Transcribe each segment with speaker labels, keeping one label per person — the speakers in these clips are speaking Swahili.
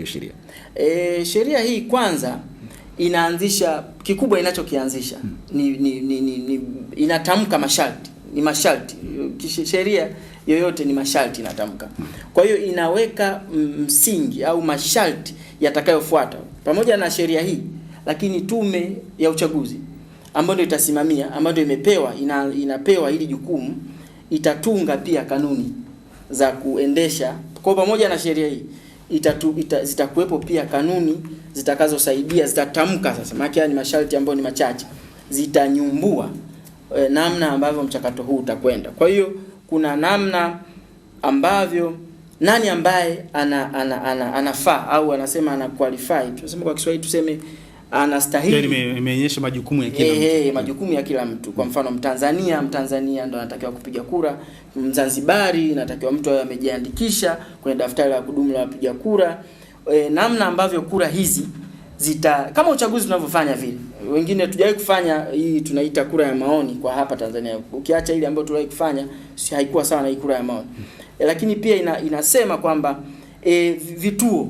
Speaker 1: sheria?
Speaker 2: Sheria hii kwanza inaanzisha kikubwa, inachokianzisha ni inatamka masharti, ni masharti. Sheria yoyote ni masharti inatamka. Kwa hiyo inaweka msingi au masharti yatakayofuata pamoja na sheria hii, lakini tume ya uchaguzi ambayo ndio itasimamia, ambayo ndio inapewa hili jukumu, itatunga pia kanuni za kuendesha. Kwa pamoja na sheria hii zitakuwepo pia kanuni zitakazosaidia, zitatamka sasa, maana ni masharti ambayo ni machache, zitanyumbua namna ambavyo mchakato huu utakwenda. Kwa hiyo kuna namna ambavyo nani ambaye anafaa au anasema ana qualify, tunasema kwa Kiswahili tuseme anastahili.
Speaker 1: Yaani imeonyesha majukumu ya kila mtu.
Speaker 2: Majukumu ya kila mtu. Kwa mfano Mtanzania ndo anatakiwa kupiga kura, Mzanzibari anatakiwa mtu awe amejiandikisha kwenye daftari la kudumu la wapiga kura. Namna ambavyo kura hizi kama uchaguzi tunavyofanya vile. Wengine tujawahi kufanya hii tunaita kura ya maoni kwa hapa Tanzania. Ukiacha ile ambayo tuliwahi kufanya, haikuwa sawa na hii kura ya maoni. Lakini pia inasema kwamba vituo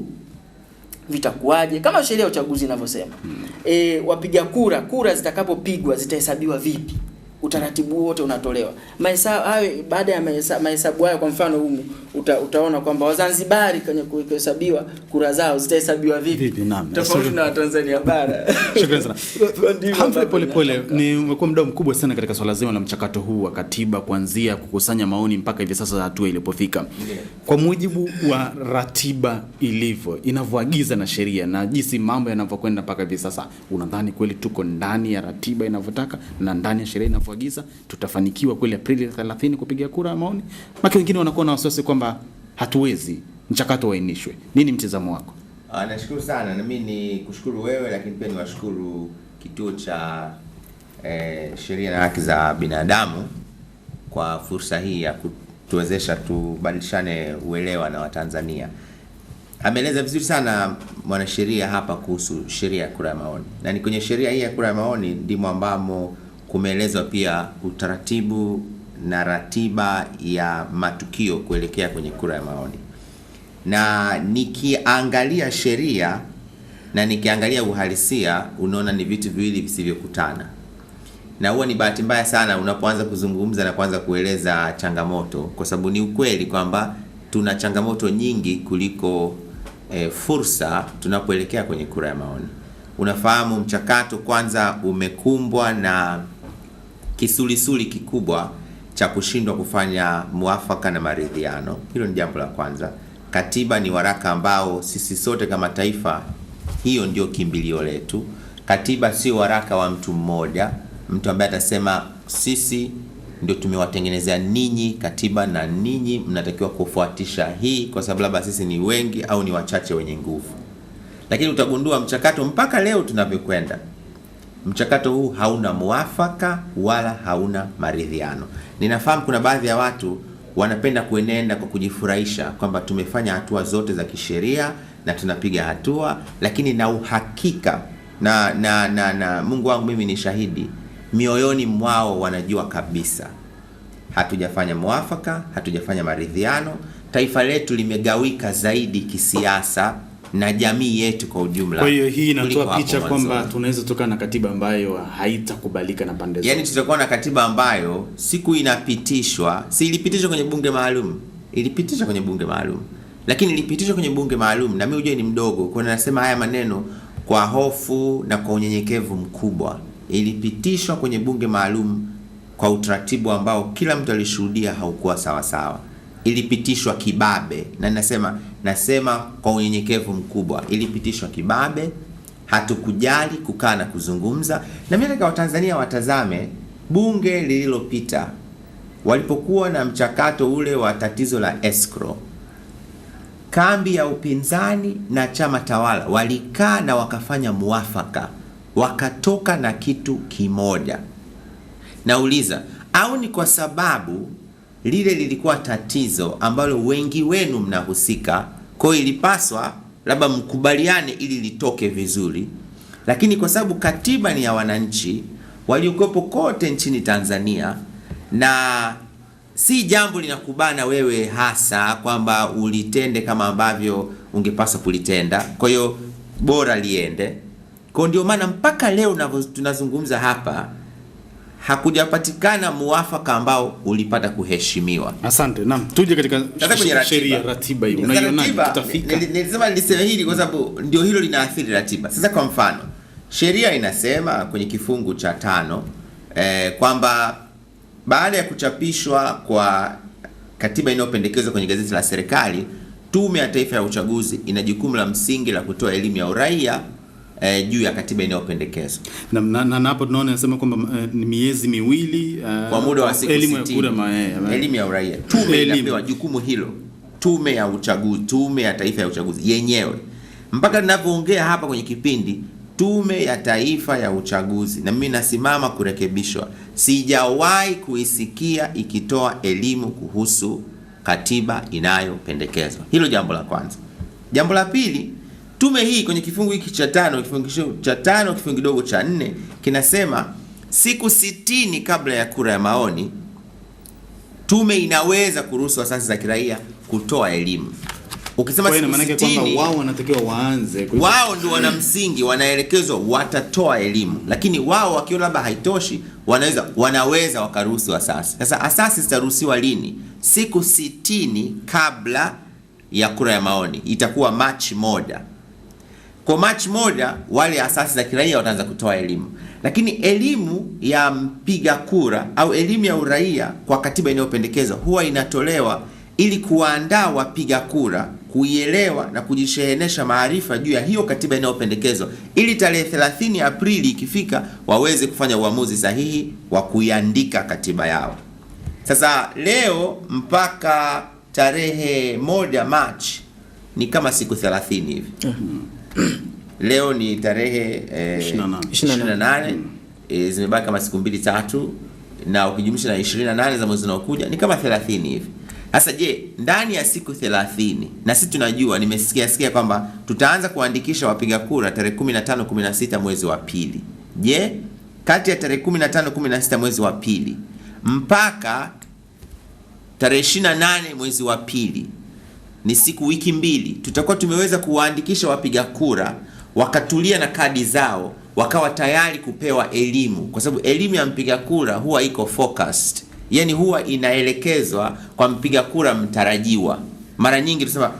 Speaker 2: vitakuwaje kama sheria ya uchaguzi inavyosema. Wapiga kura zitakapopigwa zitahesabiwa vipi? Utaratibu wote unatolewa. Baada ya mahesabu hayo, kwa mfano humu utaona kwamba Wazanzibari kwenye kuhesabiwa kura zao zitahesabiwa vipi? Tofauti na Watanzania bara.
Speaker 1: Shukrani sana. Humphrey Polepole, ni umekuwa mdau mkubwa sana katika swala zima la mchakato huu wa katiba, kuanzia kukusanya maoni mpaka hivi sasa hatua ilipofika. Kwa mujibu wa ratiba ilivyo, inavyoagiza na sheria na jinsi mambo yanavyokwenda mpaka hivi sasa, unadhani kweli tuko ndani ya ratiba inavyotaka na ndani ya sheria inavyoagiza? Tutafanikiwa kweli Aprili 30 kupiga kura ya maoni? Maki wengine wanakuwa na wasiwasi kwamba hatuwezi, mchakato uainishwe. Nini mtazamo wako?
Speaker 3: Nashukuru sana, na mimi ni kushukuru wewe, lakini pia niwashukuru kituo cha sheria na haki za binadamu kwa fursa hii ya kutuwezesha tubadilishane uelewa na Watanzania. Ameeleza vizuri sana mwanasheria hapa kuhusu sheria ya kura ya maoni. Na ni kwenye sheria hii ya kura ya maoni ndimo ambamo kumeelezwa pia utaratibu na ratiba ya matukio kuelekea kwenye kura ya maoni. Na nikiangalia sheria na nikiangalia uhalisia, unaona ni vitu viwili visivyokutana. Na huwa ni bahati mbaya sana unapoanza kuzungumza na kuanza kueleza changamoto, kwa sababu ni ukweli kwamba tuna changamoto nyingi kuliko fursa tunapoelekea kwenye kura ya maoni. Unafahamu mchakato kwanza umekumbwa na kisulisuli kikubwa cha kushindwa kufanya muafaka na maridhiano. Hilo ni jambo la kwanza. Katiba ni waraka ambao sisi sote kama taifa, hiyo ndio kimbilio letu. Katiba sio waraka wa mtu mmoja, mtu ambaye atasema sisi ndio tumewatengenezea ninyi katiba na ninyi mnatakiwa kufuatisha hii kwa sababu labda sisi ni wengi au ni wachache wenye nguvu. Lakini utagundua mchakato mpaka leo tunavyokwenda, mchakato huu hauna muafaka wala hauna maridhiano. Ninafahamu kuna baadhi ya watu wanapenda kuenenda kwa kujifurahisha kwamba tumefanya hatua zote za kisheria na tunapiga hatua, lakini na uhakika na Mungu wangu mimi ni shahidi, mioyoni mwao wanajua kabisa hatujafanya muafaka, hatujafanya maridhiano. Taifa letu limegawika zaidi kisiasa na jamii yetu kwa ujumla.
Speaker 1: Kwa hiyo hii inatoa picha kwamba tunaweza toka na katiba ambayo haitakubalika na pande zote.
Speaker 3: Yaani tutakuwa na katiba ambayo siku inapitishwa, si ilipitishwa kwenye bunge maalum. Ilipitishwa kwenye bunge maalum. Lakini ilipitishwa kwenye bunge maalum na mimi ujue ni mdogo, kwa nini nasema haya maneno kwa hofu na kwa unyenyekevu mkubwa. Ilipitishwa kwenye bunge maalum kwa utaratibu ambao kila mtu alishuhudia haukuwa sawa sawa. Ilipitishwa kibabe, na nasema kwa unyenyekevu mkubwa, ilipitishwa kibabe. Hatukujali kukaa na kuzungumza. Na mimi nataka Watanzania watazame bunge lililopita, walipokuwa na mchakato ule wa tatizo la escrow, kambi ya upinzani na chama tawala walikaa na wakafanya muafaka, wakatoka na kitu kimoja. Nauliza, au ni kwa sababu lile lilikuwa tatizo ambalo wengi wenu mnahusika, kwa hiyo ilipaswa labda mkubaliane ili litoke vizuri, lakini kwa sababu katiba ni ya wananchi waliokuwepo kote nchini Tanzania na si jambo linakubana wewe hasa kwamba ulitende kama ambavyo ungepaswa kulitenda, kwa hiyo bora liende. Kwa ndio maana mpaka leo tunazungumza hapa hakujapatikana muafaka ambao ulipata kuheshimiwa.
Speaker 1: Asante. Naam, tuje katika sheria ratiba hii. Unaiona tutafika?
Speaker 3: Nilisema hili kwa sababu ndio hilo linaathiri ratiba. Sasa kwa mfano, sheria inasema kwenye kifungu cha 5 kwamba baada ya kuchapishwa kwa katiba inayopendekezwa kwenye gazeti la serikali, Tume ya Taifa ya Uchaguzi ina jukumu la msingi la kutoa elimu ya uraia juu ya katiba inayopendekezwa.
Speaker 1: Na hapo tunaona nasema kwamba ni miezi miwili
Speaker 3: kwa muda wa siku 60
Speaker 1: elimu ya kura
Speaker 3: elimu ya uraia. Tume inapewa jukumu hilo, Tume ya Uchaguzi, Tume ya Taifa ya Uchaguzi yenyewe. Mpaka ninavyoongea hapa kwenye kipindi, Tume ya Taifa ya Uchaguzi, na mimi nasimama kurekebishwa, sijawahi kuisikia ikitoa elimu kuhusu katiba inayopendekezwa. Hilo jambo la kwanza. Jambo la pili, tume hii kwenye kifungu hiki cha 5, kifungu cha 5 kifungu kidogo cha 4 kinasema siku 60 kabla ya kura ya maoni, tume inaweza kuruhusu asasi za kiraia kutoa elimu. Ukisema siku 60,
Speaker 1: kwamba wao wanatakiwa waanze,
Speaker 3: wao ndio wana msingi, wanaelekezwa watatoa elimu, lakini wao wakiona labda haitoshi wanaweza wakaruhusu asasi. Sasa asasi zitaruhusiwa lini? Siku 60 kabla ya kura ya maoni, itakuwa Machi 1. Kwa Machi 1 wale asasi za kiraia wataanza kutoa elimu. Lakini elimu ya mpiga kura au elimu ya uraia kwa katiba inayopendekezwa huwa inatolewa ili kuandaa wapiga kura kuielewa na kujishehenesha maarifa juu ya hiyo katiba inayopendekezwa, ili tarehe 30 Aprili ikifika waweze kufanya uamuzi sahihi wa kuiandika katiba yao. Sasa leo mpaka tarehe 1 Machi ni kama siku 30 hivi. Leo ni tarehe 28, zimebaki kama siku 2-3, na ukijumlisha na 28 za mwezi unaokuja ni kama 30 hivi. Sasa je, ndani ya siku 30, na sisi tunajua, nimesikia kwamba tutaanza kuandikisha wapiga kura tarehe 15 16 mwezi wa pili. Je, kati ya tarehe 15 16 mwezi wa pili mpaka tarehe 28 mwezi wa pili, ni siku wiki 2, tutakuwa tumeweza kuwaandikisha wapiga kura wakatulia na kadi zao, wakawa tayari kupewa elimu, kwa sababu elimu ya mpiga kura huwa iko focused, yani huwa inaelekezwa kwa mpiga kura mtarajiwa. Mara nyingi tunasema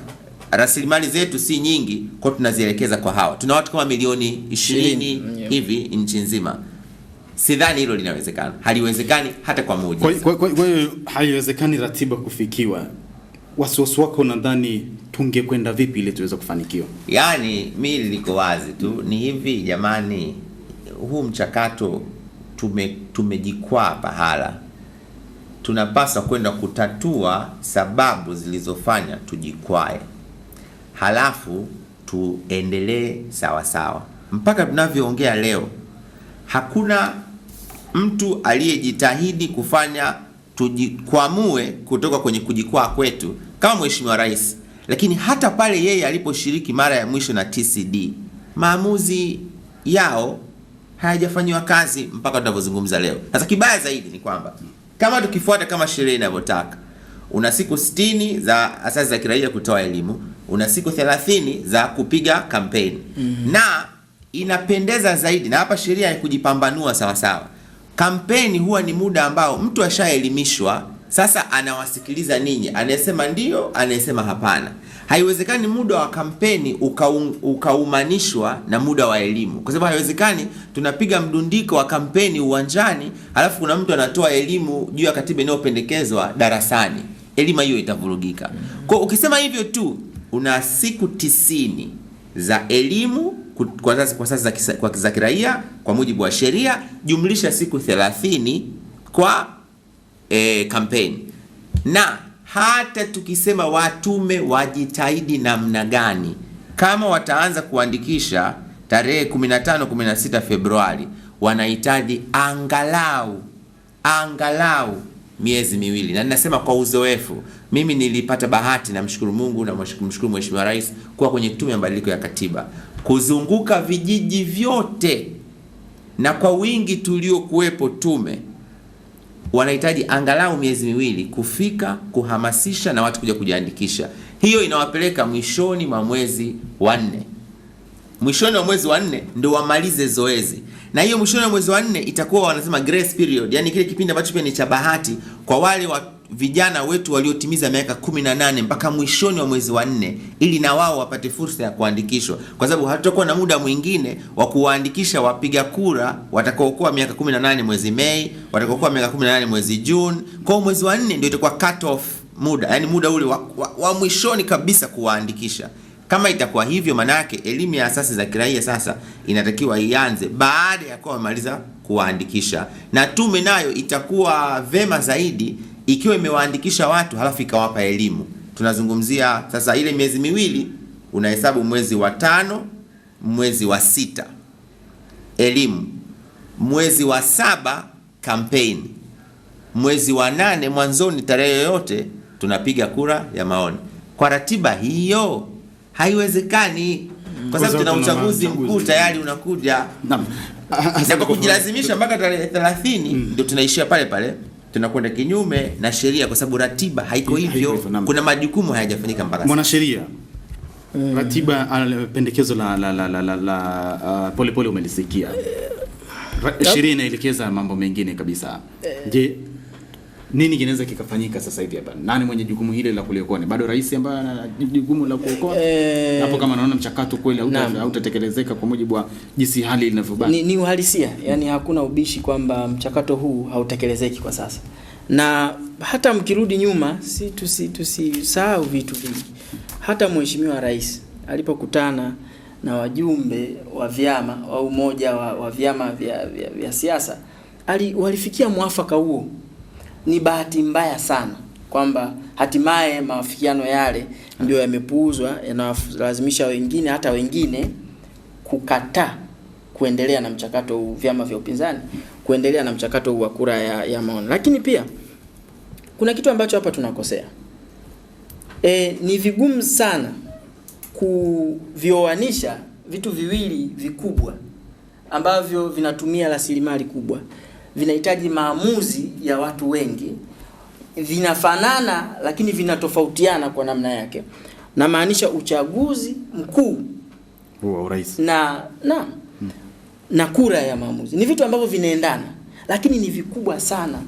Speaker 3: rasilimali zetu si nyingi, kwa tunazielekeza kwa hawa. Tuna watu kama milioni 20 hivi nchi nzima. Sidhani hilo linawezekana. Haliwezekani hata kwa muujiza.
Speaker 1: Kwa hiyo haiwezekani ratiba kufikiwa. Wasiwasi wako nadhani tungekwenda vipi ili tuweze kufanikiwa?
Speaker 3: Yaani mimi liko wazi tu ni hivi jamani, huu mchakato tumejikwaa pahala. Tunapaswa kwenda kutatua sababu zilizofanya tujikwae, halafu tuendelee sawa sawa. Mpaka tunavyoongea leo hakuna mtu aliyejitahidi kufanya tujikwamue kutoka kwenye kujikwaa kwetu kama Mheshimiwa Rais. Lakini hata pale yeye aliposhiriki mara ya mwisho na TCD, maamuzi yao hayajafanywa kazi mpaka tunavyozungumza leo. Sasa kibaya zaidi ni kwamba kama tukifuata kama sheria inavyotaka, una siku 60 za asasi za kiraia kutoa elimu, una siku 30 za kupiga kampeni. Na inapendeza zaidi, na hapa sheria ya kujipambanua sawa sawa. Kampeni huwa ni muda ambao mtu ashaelimishwa, sasa anawasikiliza ninyi, anayesema ndio, anayesema hapana. Haiwezekani muda wa kampeni ukaumanishwa na muda wa elimu, kwa sababu haiwezekani tunapiga mdundiko wa kampeni uwanjani alafu kuna mtu anatoa elimu juu ya katiba inayopendekezwa darasani. Elimu hiyo itavurugika. Kwa ukisema hivyo tu, una siku 90 za elimu kwa sasa za kiraia kwa mujibu wa sheria, jumlisha siku 30 kwa kampeni. Na hata tukisema watume wajitahidi namna gani, kama wataanza kuandikisha tarehe 15 16 Februari, wanahitaji angalau miezi 2. Na ninasema kwa uzoefu, mimi nilipata bahati, na mshukuru Mungu na mshukuru Mheshimiwa Rais kuwa kwenye tume ya mabadiliko ya katiba, kuzunguka vijiji vyote, na kwa wingi tuliokuwepo tume wanahitaji angalau miezi 2 kufika, kuhamasisha na watu kuja kujiandikisha. hiyo inawapeleka mwishoni mwa mwezi wa 4. Mwishoni wa mwezi wa 4 ndio wamalize zoezi. Na hiyo mwishoni wa mwezi wa 4 itakuwa wanasema grace period, yani kile kipindi ambacho pia ni cha bahati kwa wale vijana wetu waliotimiza miaka 18 mpaka mwishoni wa mwezi wa 4, ili na wao wapate fursa ya kuandikishwa, kwa sababu hatutakuwa na muda mwingine wa kuwaandikisha wapiga kura watakaokuwa miaka 18 mwezi Mei, watakaokuwa miaka 18 mwezi June. Kwa mwezi wa 4 ndio itakuwa cut off muda, yani muda ule wa mwishoni kabisa kuwaandikisha. Kama itakuwa hivyo, manake elimu ya asasi za kiraia sasa inatakiwa ianze baada ya kuwa wamaliza kuwaandikisha, na tume nayo itakuwa vema zaidi ikiwa imewaandikisha watu halafu ikawapa elimu. Tunazungumzia sasa ile miezi miwili, unahesabu mwezi wa 5, mwezi wa 6 elimu, mwezi wa 7 campaign, mwezi wa 8 mwanzoni tarehe yoyote tunapiga kura ya maoni. Kwa ratiba hiyo haiwezekani, kwa sababu tuna uchaguzi mkuu tayari unakuja.
Speaker 1: Naam.
Speaker 3: Na kwa kujilazimisha mpaka tarehe 30 ndio tunaishia pale pale, tunakwenda kinyume na sheria, kwa sababu ratiba haiko hivyo. Kuna majukumu hayajafanyika mpaka sasa.
Speaker 1: Mwanasheria, ratiba, pendekezo la Polepole umelisikia. Sheria inaelekeza mambo mengine kabisa. Je, nini kinaweza kikafanyika sasa hivi hapa? Nani mwenye jukumu hili la kuliokoa? Ni bado rais ambaye ana jukumu la kuokoa? Hapo kama naona mchakato kweli hautatekelezeka kwa mujibu wa jinsi hali inavyobaki.
Speaker 2: Ni uhalisia, yani hakuna ubishi kwamba mchakato huu hautekelezeki kwa sasa. Na hata mkirudi nyuma, tusisahau vitu vingi. Hata Mheshimiwa Rais alipokutana na wajumbe wa vyama wa umoja wa vyama vya siasa, walifikia mwafaka huo. Ni bahati mbaya sana kwamba hatimaye maafikiano yale ndio yamepuuzwa, yanalazimisha wengine, hata wengine kukataa kuendelea na mchakato huu, vyama vya upinzani kuendelea na mchakato huu wa kura ya maoni. Lakini pia kuna kitu ambacho hapa tunakosea. Ni vigumu sana kuvioanisha vitu viwili vikubwa ambavyo vinatumia rasilimali kubwa, vinahitaji maamuzi ya watu wengi, vinafanana lakini vinatofautiana kwa namna yake. Na maanisha uchaguzi mkuu
Speaker 1: wa urais
Speaker 2: na kura ya maamuzi. Ni vitu ambavyo vinaendana, lakini ni vikubwa sana.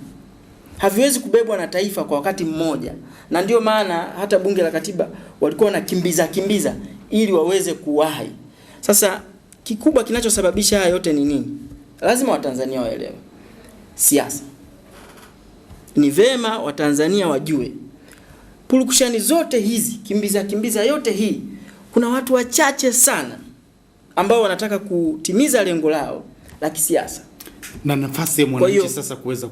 Speaker 2: Haviwezi kubebwa na taifa kwa wakati mmoja. Na ndio maana hata bunge la katiba walikuwa wanakimbiza ili waweze kuwahi. Sasa kikubwa kinachosababisha haya yote ni nini? Lazima Watanzania waelewe. Siasa. Ni vema Watanzania wajue. Purukushani zote hizi, kimbiza yote hii, kuna watu wachache sana ambao wanataka kutimiza lengo lao la kisiasa.
Speaker 1: Na nafasi ya mwananchi sasa kuweza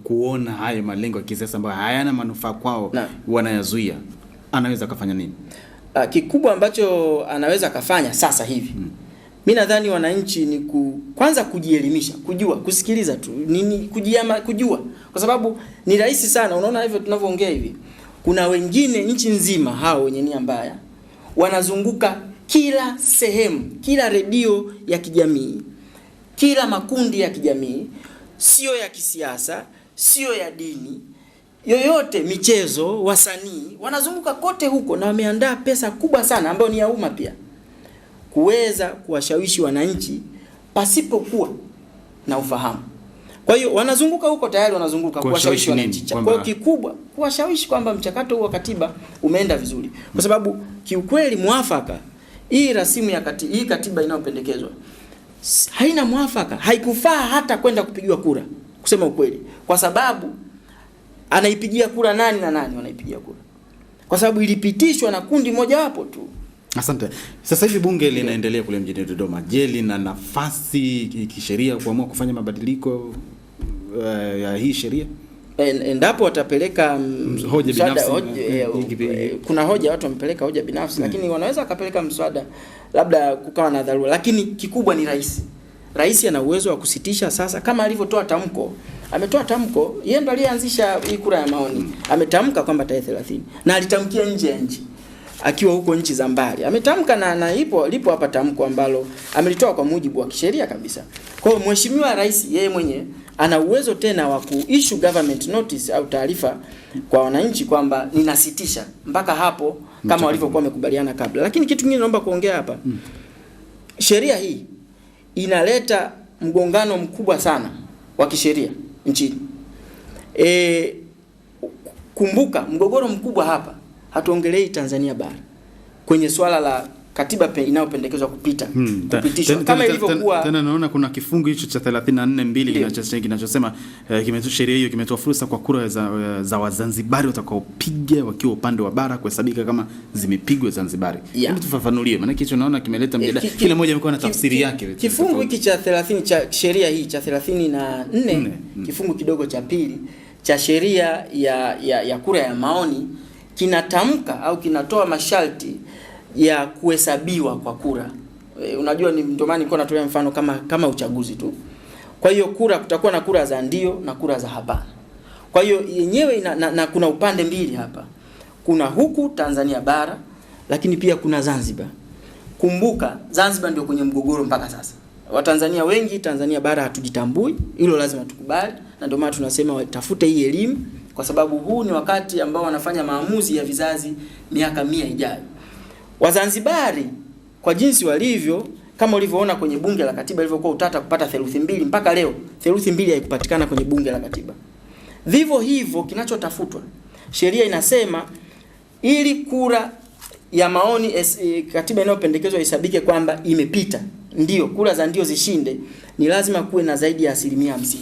Speaker 1: kuona haya malengo ya kisiasa ambayo hayana manufaa kwao, wanayazuia. Anaweza kufanya nini?
Speaker 2: Kikubwa ambacho anaweza kufanya sasa hivi, mimi nadhani wananchi ni kwanza kujielimisha, kujua, kusikiliza tu, kujua. Kwa sababu ni rahisi sana, unaona hivyo tunavyoongea hivi. Kuna wengine nchi nzima, hao wenye nia mbaya, wanazunguka kila sehemu, kila redio ya kijamii, kila makundi ya kijamii, sio ya kisiasa, sio ya dini, yoyote, michezo, wasanii, wanazunguka kote huko na wameandaa pesa kubwa sana ambayo ni ya umma pia, kuweza kuwashawishi wananchi pasipokuwa na ufahamu. Kwa hiyo wanazunguka huko, tayari wanazunguka kuwashawishi wananchi. Kwa hiyo kikubwa kuwashawishi kwamba mchakato huu wa katiba umeenda vizuri. Kwa sababu kiukweli mwafaka, hii rasimu ya hii katiba inayopendekezwa haina mwafaka, haikufaa hata kwenda kupigiwa kura, kusema ukweli. Kwa sababu anaipigia kura nani na nani wanaipigia kura? Kwa sababu ilipitishwa na kundi moja wapo tu.
Speaker 1: Asante. Sasa hivi bunge linaendelea kule mjini Dodoma. Je, lina nafasi kisheria kuamua kufanya mabadiliko ya hii sheria?
Speaker 2: Endapo watapeleka
Speaker 1: hoja binafsi,
Speaker 2: kuna hoja watu wamepeleka hoja binafsi, lakini wanaweza wakapeleka mswada, labda kukawa na dharura. Lakini kikubwa ni rais. Rais ana uwezo wa kusitisha sasa, kama alivyotoa tamko. Ametoa tamko, yeye ndo aliyeanzisha hii kura ya maoni. Ametamka kwamba tarehe 30 na alitamkia nje ya nchi. akiwa huko nchi za mbali. Ametamka na lipo hapa tamko ambalo amelitoa kwa mujibu wa kisheria kabisa. Kwa hiyo Mheshimiwa Rais yeye mwenyewe ana uwezo tena wa kuissue government notice au taarifa kwa wananchi kwamba ninasitisha mpaka hapo kama walivyokuwa wamekubaliana kabla. Lakini kitu kingine naomba kuongea hapa. Sheria hii inaleta mgongano mkubwa sana wa kisheria nchini. Kumbuka mgogoro mkubwa hapa hatuongelei Tanzania bara kwenye swala la katiba inayopendekezwa kupitishwa kama ilivyokuwa.
Speaker 1: Tena naona kuna kifungu hicho cha 34(2) kinachosema sheria hiyo kimetoa fursa kwa kura za Wazanzibari watakaopiga wakiwa upande wa bara kuhesabika kama zimepigwa Zanzibari. Hebu tufafanulie, maana hicho naona kimeleta mjadala, kila mmoja amekuwa na tafsiri yake.
Speaker 2: Kifungu hiki cha 30 cha sheria hii cha 34 kifungu kidogo cha pili cha sheria ya kura ya maoni kinatamka au kinatoa masharti ya kuhesabiwa kwa kura. Unajua ni ndio maana nilikuwa natolea mfano kama uchaguzi tu. Kwa hiyo kutakuwa na kura za ndio na kura za hapana. Kwa hiyo yenyewe na kuna upande mbili hapa. Kuna huku Tanzania bara lakini pia kuna Zanzibar. Kumbuka Zanzibar ndio kwenye mgogoro mpaka sasa. Watanzania wengi Tanzania bara hatujitambui, hilo lazima tukubali, na ndio maana tunasema watafute hii elimu kwa sababu huu ni wakati ambao wanafanya maamuzi ya vizazi miaka 100 ijayo. Wazanzibari kwa jinsi walivyo, kama ulivyoona kwenye bunge la katiba ilivyokuwa utata kupata 2/3 mpaka leo 2/3 haikupatikana kwenye bunge la katiba. Vivyo hivyo kinachotafutwa, sheria inasema ili kura ya maoni katiba inayopendekezwa isabike kwamba imepita, ndio kura za ndio zishinde, ni lazima kuwe na zaidi ya 50%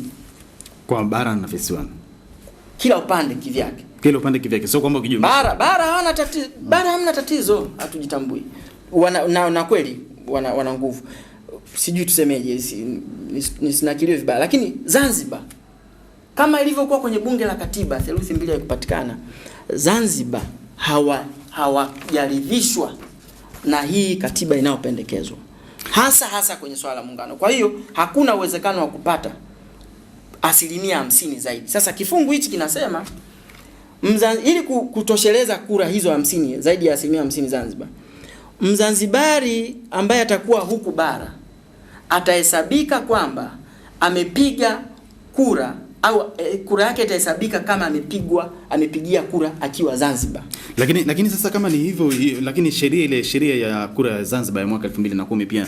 Speaker 1: kwa bara na visiwani,
Speaker 2: kila upande kivyake.
Speaker 1: Kila upande kivyake, sio kwamba ukijumlisha
Speaker 2: bara hawana tatizo, bara hamna tatizo, hatujitambui. Na kweli wana nguvu. Sijui tusemeje, nisinakiliwe vibaya, lakini Zanzibar kama ilivyokuwa kwenye bunge la katiba 2/3 haikupatikana. Zanzibar hawajaridhishwa na hii katiba inayopendekezwa. Hasa kwenye swala la muungano. Kwa hiyo hakuna uwezekano wa kupata 50% zaidi. Sasa kifungu hichi kinasema ili kutosheleza kura hizo 50 zaidi ya 50% Zanzibar, Mzanzibari ambaye atakuwa huku bara atahesabika kwamba amepiga kura au kura yake itahesabika kama amepigia kura akiwa Zanzibar.
Speaker 1: Lakini sasa kama ni hivyo, lakini sheria ya kura ya Zanzibar ya mwaka 2010 pia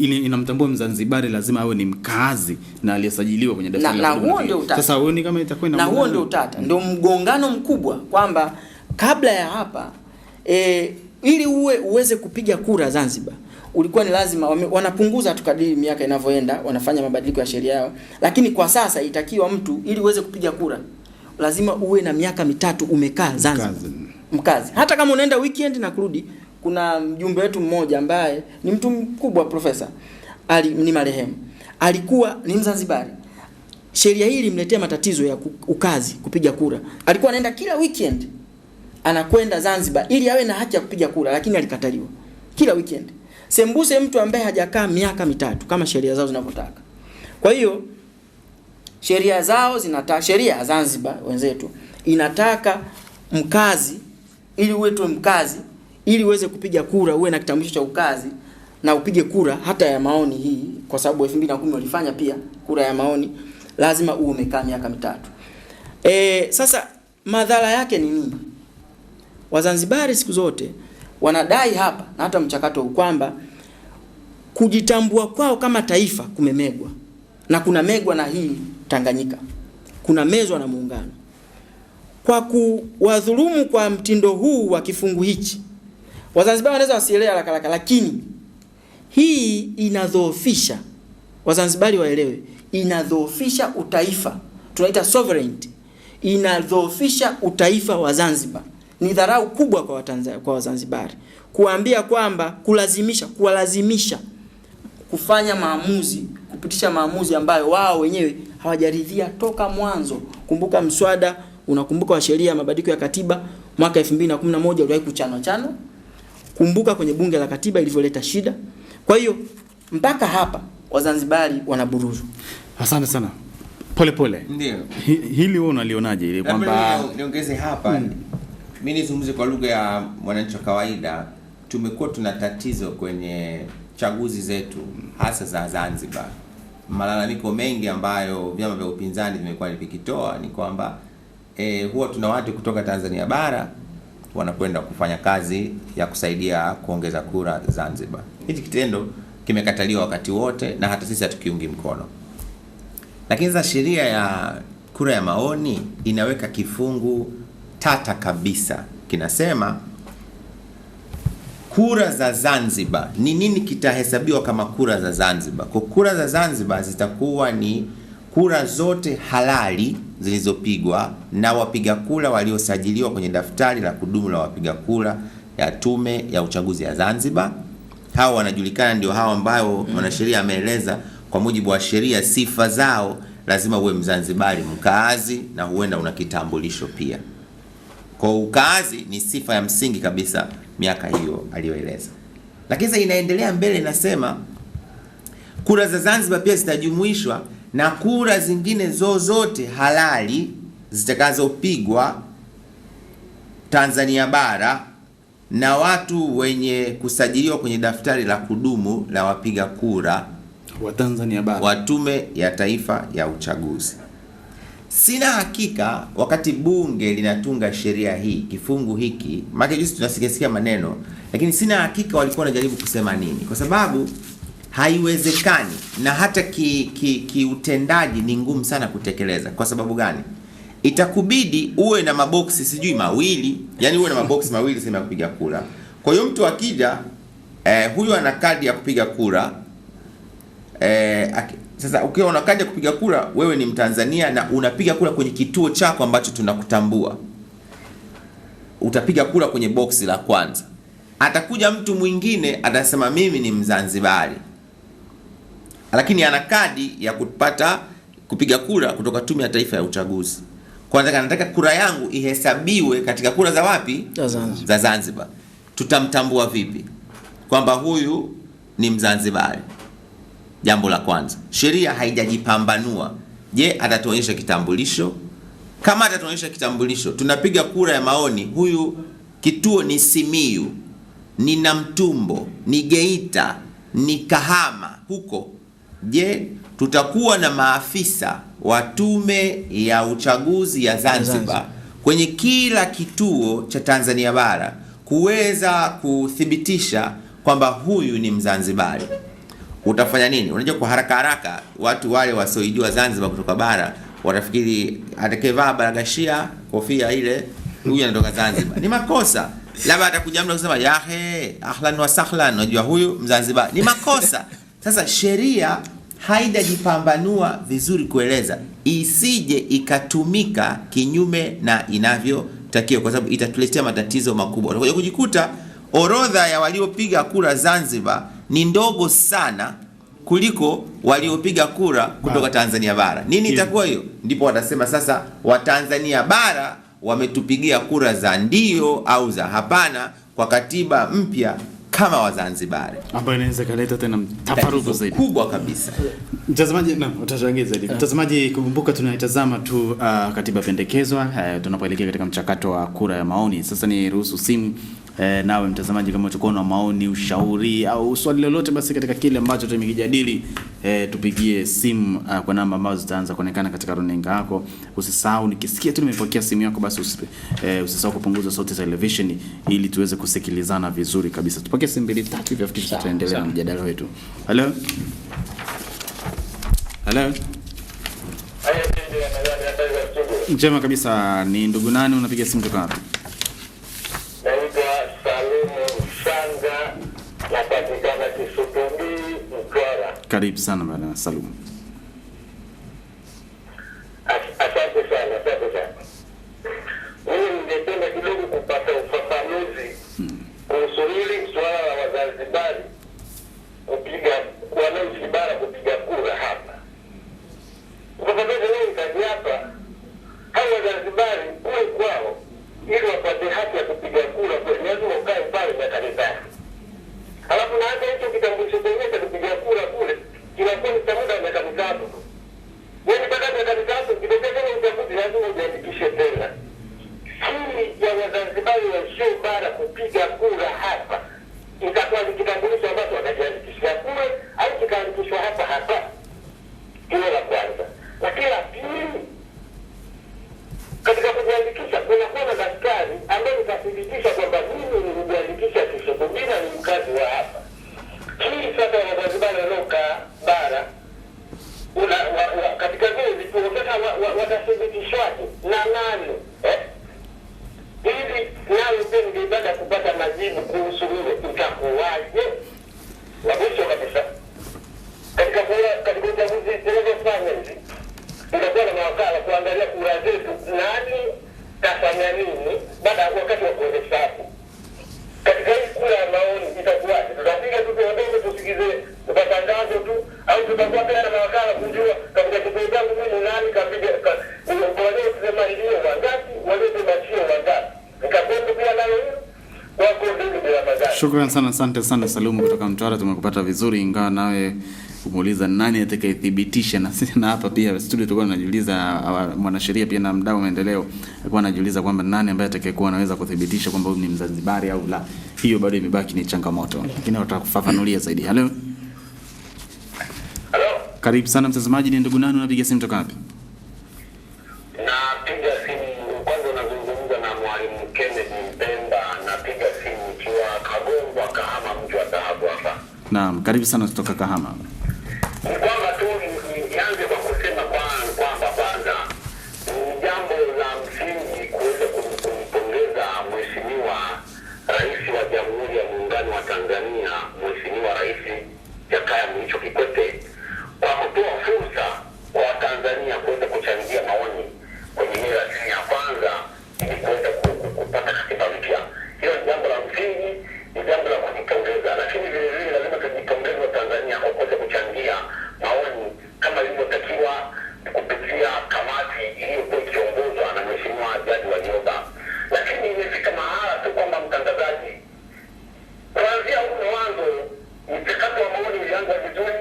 Speaker 1: inamtambua Mzanzibari lazima awe ni mkazi na aliyesajiliwa kwenye daftari la kudumu.
Speaker 2: Huo ndio utata.
Speaker 1: Sasa huoni kama itakuwa
Speaker 2: na huo ndio utata, ndio mgongano mkubwa kwamba kabla ya hapa ili uweze kupiga kura Zanzibar ulikuwa ni lazima wanapunguza tukadiri miaka inavyoenda, wanafanya mabadiliko ya sheria yao, lakini kwa sasa itakiwa mtu ili uweze kupiga kura lazima uwe na miaka 3 umekaa Zanzibar. Mkazi. Hata kama unaenda weekend na kurudi. Kuna mjumbe wetu mmoja ambaye ni mtu mkubwa, profesa ni marehemu, alikuwa ni Mzanzibari. Sheria hii ilimletea matatizo ya ukazi kupiga kura. Alikuwa anaenda kila weekend anakwenda Zanzibar ili awe na haki ya kupiga kura, lakini alikataliwa kila weekend. Sembuse mtu ambaye hajakaa miaka 3 kama sheria zao zinavyotaka. Kwa hiyo sheria zao sheria ya Zanzibar wenzetu inataka mkazi, ili uwe tu mkazi, ili uweze kupiga kura uwe na kitambulisho cha ukazi na upige kura hata ya maoni hii, kwa sababu 2010 walifanya pia kura ya maoni, lazima uwe umekaa miaka 3. Sasa madhara yake ni nini? Wazanzibari siku zote wanadai hapa na hata mchakato kwamba kujitambua kwao kama taifa kumemegwa, na kuna megwa na hii Tanganyika, kuna mezwa na muungano. Kwa kuwadhulumu kwa mtindo huu wa kifungu hichi, Wazanzibari wanaweza wasielewe haraka, lakini hii inadhoofisha, Wazanzibari waelewe, inadhoofisha utaifa, tunaita sovereignty, inadhoofisha utaifa wa Zanzibar. Ni dharau kubwa kwa Wazanzibari kuambia kwamba kuwalazimisha kufanya maamuzi, kupitisha maamuzi ambayo wao wenyewe hawajaridhia toka mwanzo. Kumbuka mswada, unakumbuka wa sheria ya mabadiliko ya katiba mwaka 2011 uliwahi kuchanwa. Kumbuka kwenye bunge la katiba ilivyoleta shida. Kwa hiyo mpaka hapa Wazanzibari wanaburuzu.
Speaker 1: Asante sana. Pole.
Speaker 3: Ndio.
Speaker 1: Hili wewe unalionaje ile kwamba
Speaker 3: niongeze hapa Mimi nizungumze kwa lugha ya mwananchi wa kawaida. Tumekuwa tuna tatizo kwenye chaguzi zetu hasa za Zanzibar. Malalamiko mengi ambayo vyama vya upinzani vimekuwa vikitoa ni kwamba huwa tuna watu kutoka Tanzania bara wanakwenda kufanya kazi ya kusaidia kuongeza kura Zanzibar. Hiki kitendo kimekataliwa wakati wote na hata sisi hatukiungi mkono. Lakini sasa sheria ya kura ya maoni inaweka kifungu tata kabisa. Kinasema kura za Zanzibar, ni nini kitahesabiwa kama kura za Zanzibar? Kwa kura za Zanzibar zitakuwa ni kura zote halali zilizopigwa na wapiga kura waliosajiliwa kwenye daftari la kudumu la wapiga kura ya Tume ya Uchaguzi ya Zanzibar. Hao wanajulikana ndio hao ambao mwanasheria ameeleza kwa mujibu wa sheria sifa zao lazima uwe Mzanzibari mkaazi na huenda una kitambulisho pia. Kwa ukaazi ni sifa ya msingi kabisa miaka hiyo aliyoeleza. Lakini sasa inaendelea mbele, inasema kura za Zanzibar pia zitajumuishwa na kura zingine zozote halali zitakazopigwa Tanzania bara na watu wenye kusajiliwa kwenye daftari la kudumu la wapiga kura
Speaker 1: wa Tanzania bara
Speaker 3: wa Tume ya Taifa ya Uchaguzi. Sina hakika wakati bunge linatunga sheria hii, kifungu hiki, maana juzi tunasikia maneno, lakini sina hakika walikuwa wanajaribu kusema nini, kwa sababu haiwezekani na hata kiutendaji ni ngumu sana kutekeleza. Kwa sababu gani? Itakubidi uwe na maboksi sijui mawili, yani uwe na maboksi mawili sema ya kupiga kura. Kwa hiyo mtu akija huyu ana kadi ya kupiga kura, sasa ukiwa una kadi ya kupiga kura, wewe ni Mtanzania na unapiga kura kwenye kituo chako ambacho tunakutambua, utapiga kura kwenye boksi la kwanza. Atakuja mtu mwingine atasema mimi ni Mzanzibari, lakini ana kadi ya kupata kupiga kura kutoka Tume ya Taifa ya Uchaguzi. Kwanza anataka kura yangu ihesabiwe katika kura za wapi? Za Zanzibar. Tutamtambua vipi kwamba huyu ni Mzanzibari? Jambo la kwanza, sheria haijajipambanua. Je, atatuonyesha kitambulisho? Kama atatuonyesha kitambulisho, tunapiga kura ya maoni, huyu kituo ni Simiyu, ni Namtumbo, ni Geita, ni Kahama huko. Je, tutakuwa na maafisa wa Tume ya Uchaguzi ya Zanzibar kwenye kila kituo cha Tanzania bara kuweza kuthibitisha kwamba huyu ni Mzanzibari? Utafanya nini? Unajua, kwa haraka haraka watu wale wasioijua Zanzibar kutoka bara watafikiri atakayevaa baragashia kofia ile huyu anatoka Zanzibar. Ni makosa. Labda atakuja mtu kusema yahe ahlan wa sahlan, unajua huyu Mzanzibar. Ni makosa. Sasa sheria haijajipambanua vizuri kueleza, isije ikatumika kinyume na inavyotakiwa, kwa sababu itatuletea matatizo makubwa. Utakuja kujikuta orodha ya waliopiga kura Zanzibar ni ndogo sana kuliko waliopiga kura kutoka Tanzania bara. Nini itakuwa hiyo? Ndipo watasema sasa Watanzania bara wametupigia kura za ndio au za hapana kwa katiba mpya kama Wazanzibari,
Speaker 1: ambayo inaweza kaleta tena tafaruku zaidi
Speaker 3: kubwa kabisa.
Speaker 1: Mtazamaji, na utachangia zaidi. Mtazamaji, kumbuka tunaitazama tu katiba pendekezwa tunapoelekea katika mchakato wa kura ya maoni. Sasa ni ruhusu simu nawe mtazamaji, kama utakuwa na maoni, ushauri au swali lolote basi katika kile ambacho tumekijadili, tupigie simu kwa namba ambazo zitaanza kuonekana katika runinga yako. Usisahau, nikisikia tu nimepokea simu yako basi usisahau kupunguza sauti za television ili tuweze kusikilizana vizuri kabisa. Tupokee simu 2-3 hivi afikisha tutaendelea na mjadala wetu. Hello. Hello. Njema kabisa. Ni ndugu nani unapiga simu kutoka wapi?
Speaker 4: Naitwa Salumu Shanga, napatikana Kisutumbi, Mtwara.
Speaker 1: Karibu sana bwana Salumu.
Speaker 4: Asante sana. Mimi ningependa kidogo kupata ufafanuzi kuhusu hili swala la Wazanzibari wananchi bara kupiga kura hapa. Ufafanuzi leo kazi hapa, hao Wazanzibari kuwe kwao ili wapate haki ya kupiga kura, kwa lazima ukae pale miaka mitatu. Halafu na hata hicho kitambulisho chenyewe cha kupiga kura kule kinakuwa ni muda wa miaka mitatu.
Speaker 1: Shukrani sana, asante sana Salumu kutoka Mtwara, tumekupata vizuri, ingawa nawe umuuliza nani atakayethibitisha, na sisi na hapa pia studio tulikuwa tunajiuliza, mwanasheria pia na mdau maendeleo alikuwa anajiuliza kwamba nani ambaye atakayekuwa anaweza kuthibitisha kwamba huyu ni Mzanzibari au la. Hiyo bado imebaki ni changamoto, lakini watakufafanulia zaidi. Hello.
Speaker 4: Halo.
Speaker 1: Karibu sana mtazamaji, ni ndugu nani, unapiga simu toka wapi?
Speaker 4: Napiga simu kwanza, nazungumza na Mwalimu Kennedy Mpemba, napiga simu ikiwa Kagongwa, Kahama, mji wa dhahabu hapa.
Speaker 1: Naam, karibu sana kutoka Kahama.
Speaker 4: Ni kwamba tu nianze kwa kusema kwamba kwanza ni jambo la msingi kuweza kumpongeza Mheshimiwa Rais wa Jamhuri ya Muungano wa Tanzania, Mheshimiwa Rais Jakaya Mrisho Kikwete, kwa kutoa fursa kwa Watanzania kuweza kuchangia maoni kwenye ile rasimu ya kwanza ili kuweza kupata katiba mpya. Hilo ni jambo la msingi, ni jambo la kujipongeza, lakini vile vile lazima tujipongeze Watanzania kwa kuweza kuchangia maoni kama ilivyotakiwa kupitia kamati iliyokuwa ikiongozwa na Mheshimiwa Jaji Warioba. Lakini imefika mahala tu kwamba mtangazaji, kuanzia ule mwanzo mchakato wa maoni ulianza vizuri,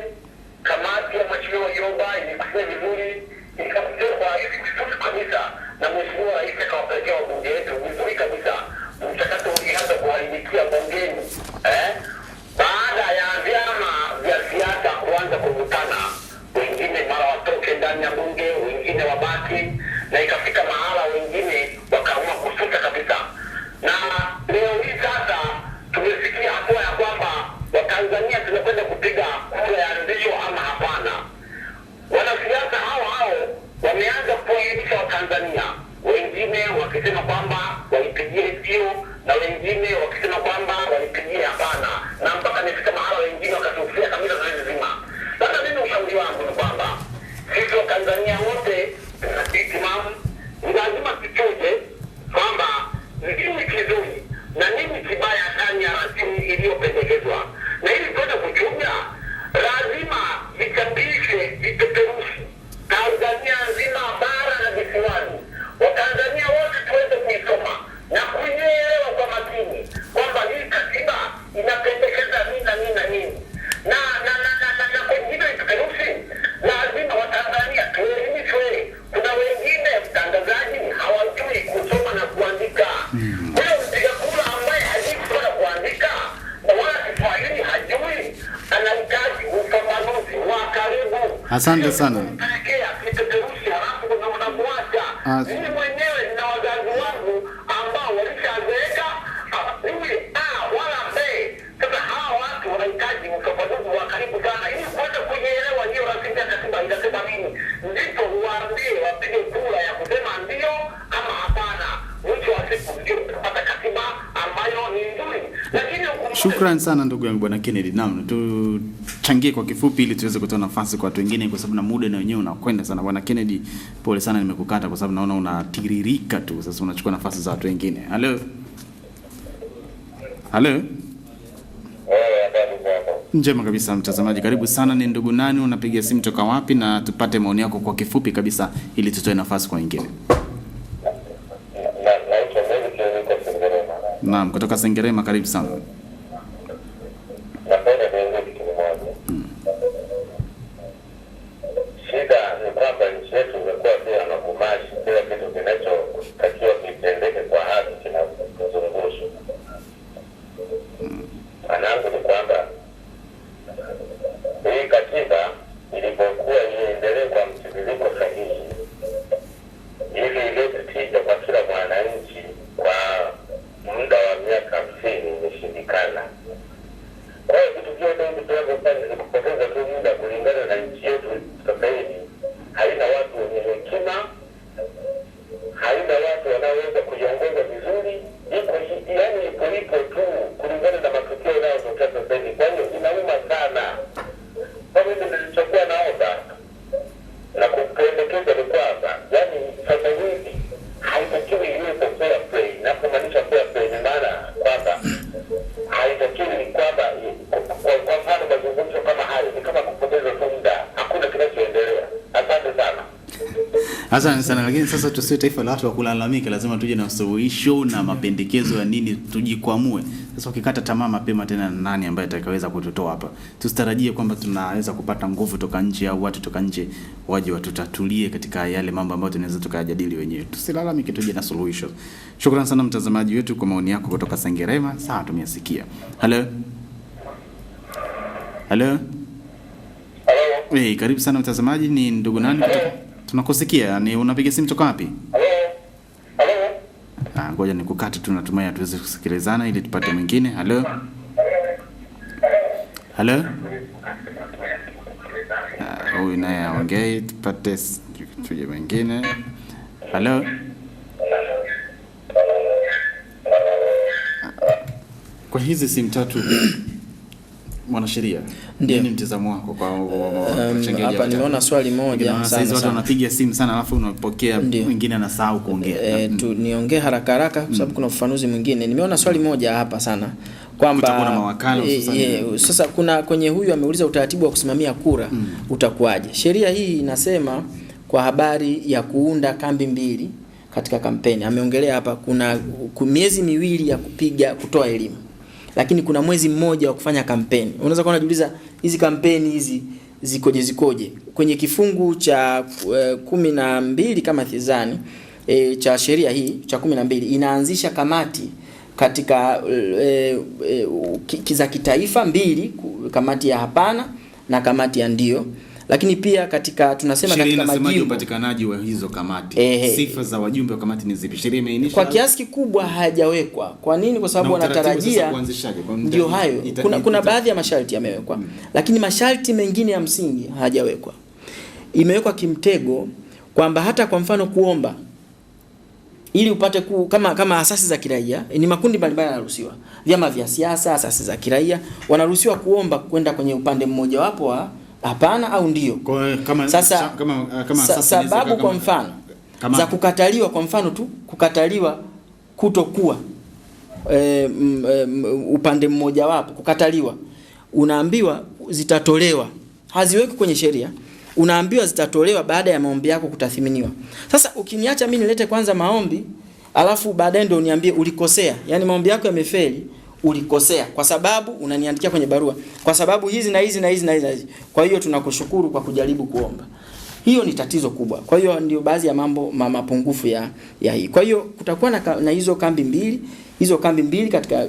Speaker 4: kamati ya Mheshimiwa Warioba ilikusanya vizuri, ikafikia kwa hivi vizuri kabisa, na Mheshimiwa Rais akawapelekea wabunge wetu vizuri kabisa. Mchakato ulianza kuharibikia bungeni baada ya vyama vya siasa kuanza kuvutana, wengine mara watoke ndani ya bunge, wengine wabaki, na ikafika mahala wengine wakaamua kusuta kabisa. Na leo hii sasa tumefikia hatua ya kwamba Watanzania tunakwenda kupiga kura ya ndio ama hapana. Wanasiasa hao wameanza kuwaelimisha Watanzania, wengine wakisema kwamba walipigie ndio na wengine wakisema kwamba walipigie hapana, na mpaka nifika mahala wengine wakatufia kabisa zoezi zima. Sasa mimi ushauri wangu ni kwamba sisi Watanzania wote tunatimamu, ni lazima tuchuje kwamba nini kizuri na nini kibaya ndani ya rasimu iliyopendekezwa, na ili tuweze kuchuja lazima vichapishe vipeperushi Tanzania nzima, bara na visiwani. Watanzania wote tuweze kuisoma na kuielewa kwa makini kwamba hii katiba inapendekeza nini na nini na nini, na kwenye hivyo vipeperushi lazima Watanzania tuelimishwe. Kuna wengine mtangazaji hawajui kusoma na kuandika. Huyo mpiga kura ambaye hajui kusoma na kuandika na wala Kiswahili hajui, anahitaji ufafanuzi wa karibu.
Speaker 1: Asante sana.
Speaker 4: Mimi mwenyewe nina wazazi wangu ambao walishazeeka, wala mbee. Sasa hawa watu wanahitaji ufafanuzi wa karibu sana ili kuweza kuielewa hiyo rasimu ya katiba inasema nini, ndipo uwaambie wapige kura ya kusema ndio ama hapana. Mwisho wa siku ndio kupata katiba ambayo ni nzuri. Lakini
Speaker 1: Shukrani sana ndugu yangu Bwana Kennedy. Naam, tuchangie kwa kifupi ili tuweze kutoa nafasi kwa watu wengine, kwa sababu na muda na wenyewe unakwenda sana. Bwana Kennedy, pole sana nimekukata kwa sababu naona unatiririka tu. Sasa unachukua nafasi za watu wengine. Hello. Hello. Njema kabisa mtazamaji, karibu sana. Ni ndugu nani, unapiga simu toka wapi, na tupate maoni yako kwa kifupi kabisa ili tutoe nafasi kwa wengine. Naam, kutoka Sengerema, karibu sana.
Speaker 4: Shida ni kwamba nchi yetu imekuwa bila magumashi, kila kitu kinachotakiwa kitendeke kwa haki kinazungushwa. Manangu ni kwamba hii katiba ilipokuwa iendelee kwa mtiririko sahihi, ili ilete tija kwa kila mwananchi kwa muda wa miaka 50 imeshindikana. Kwa hiyo vitu vyote hivi tunavyofanya ni kupoteza tu muda, kulingana na nchi yetu sasa hivi haina watu wenye hekima, haina watu wanaoweza kuiongoza vizuri, yaani kulipo tu kulingana na matukio yanayotokea sasa hivi. Kwa hiyo inauma sana. Kwa hiyo nilichokuwa naomba na kupendekeza ni kwamba yaani sasa hivi haitakiwi iwepo fair play. Napomaanisha fair play ni maana kwamba haitakiwi kwamba kwa mfano mazungumzo kama hayo ni kama kupoteza tu muda, hakuna kinachoendelea. Asante sana.
Speaker 1: Asante sana, lakini sasa tusiwe taifa la watu wa kulalamika, lazima tuje na suluhisho na mapendekezo ya nini tujikwamue. Sasa ukikata tamaa mapema tena, nani ambaye atakaweza kututoa hapa? Tusitarajie kwamba tunaweza kupata nguvu toka nje au watu toka nje waje watutatulie katika yale mambo ambayo tunaweza tukajadili wenyewe. Tusilalamike, tuje na suluhisho. Shukrani sana mtazamaji wetu kwa maoni yako kutoka Sengerema. Sawa, tumeyasikia. Hello. Hello. Hey, karibu sana mtazamaji. Ni ndugu nani kutoka? Tunakusikia. Ni unapiga simu toka wapi? Ngoja nikukate tu, natumai tuweze kusikilizana ili tupate mwingine. Hello. Hello. Huyu naye aongee tupate tuje mwingine. Hello. Kwa hizi simu tatu mwanasheria, nini mtazamo wako kwa changamoto
Speaker 2: hapa? Nimeona swali moja
Speaker 1: sana. Watu wanapiga simu sana alafu unapokea mwingine anasahau kuongea.
Speaker 2: Niongee haraka haraka kwa sababu kuna ufafanuzi mwingine. Nimeona swali moja hapa sana kwamba
Speaker 1: kutakuwa na mawakala
Speaker 2: sasa kuna kwenye huyu ameuliza utaratibu wa kusimamia kura utakuwaje. Sheria hii inasema kwa habari ya kuunda kambi mbili katika kampeni. Ameongelea hapa kuna miezi miwili ya kutoa elimu, lakini kuna mwezi mmoja wa kufanya kampeni. Unaweza kuwa unajiuliza hizi kampeni hizi zikoje? Kwenye kifungu cha 12 kama thizani cha sheria hii cha 12 inaanzisha kamati katika za kitaifa mbili, kamati ya hapana na kamati ya ndio. Lakini pia katika tunasema katika majimbo
Speaker 1: upatikanaji wa hizo kamati, sifa za wajumbe wa kamati ni zipi? Sheria imeinisha
Speaker 2: kwa kiasi kikubwa hajawekwa. Kwa nini? Kwa sababu wanatarajia ndio hayo. Kuna baadhi ya masharti yamewekwa, lakini masharti mengine ya msingi hajawekwa. Imewekwa kimtego kwamba hata kwa mfano kuomba ili upate kama asasi za kiraia, ni makundi mbalimbali yanaruhusiwa. Vyama vya siasa, asasi za kiraia wanaruhusiwa kuomba kwenda kwenye upande mmoja wapo wa hapana au ndio. Sababu kwa mfano za kukataliwa, kwa mfano tu kukataliwa kutokuwa upande mmoja wapo, kukataliwa unaambiwa zitatolewa, haziweki kwenye sheria, unaambiwa zitatolewa baada ya maombi yako kutathminiwa. Sasa ukiniacha mimi nilete kwanza maombi alafu baadaye ndio uniambie ulikosea, yani maombi yako yamefeli, ulikosea kwa sababu unaniandikia kwenye barua kwa sababu hizi na hizi na hizi na hizi, kwa hiyo tunakushukuru kwa kujaribu kuomba. Hiyo ni tatizo kubwa. Kwa hiyo ndio baadhi ya mambo mapungufu ya hii. Kwa hiyo kutakuwa na hizo kambi mbili katika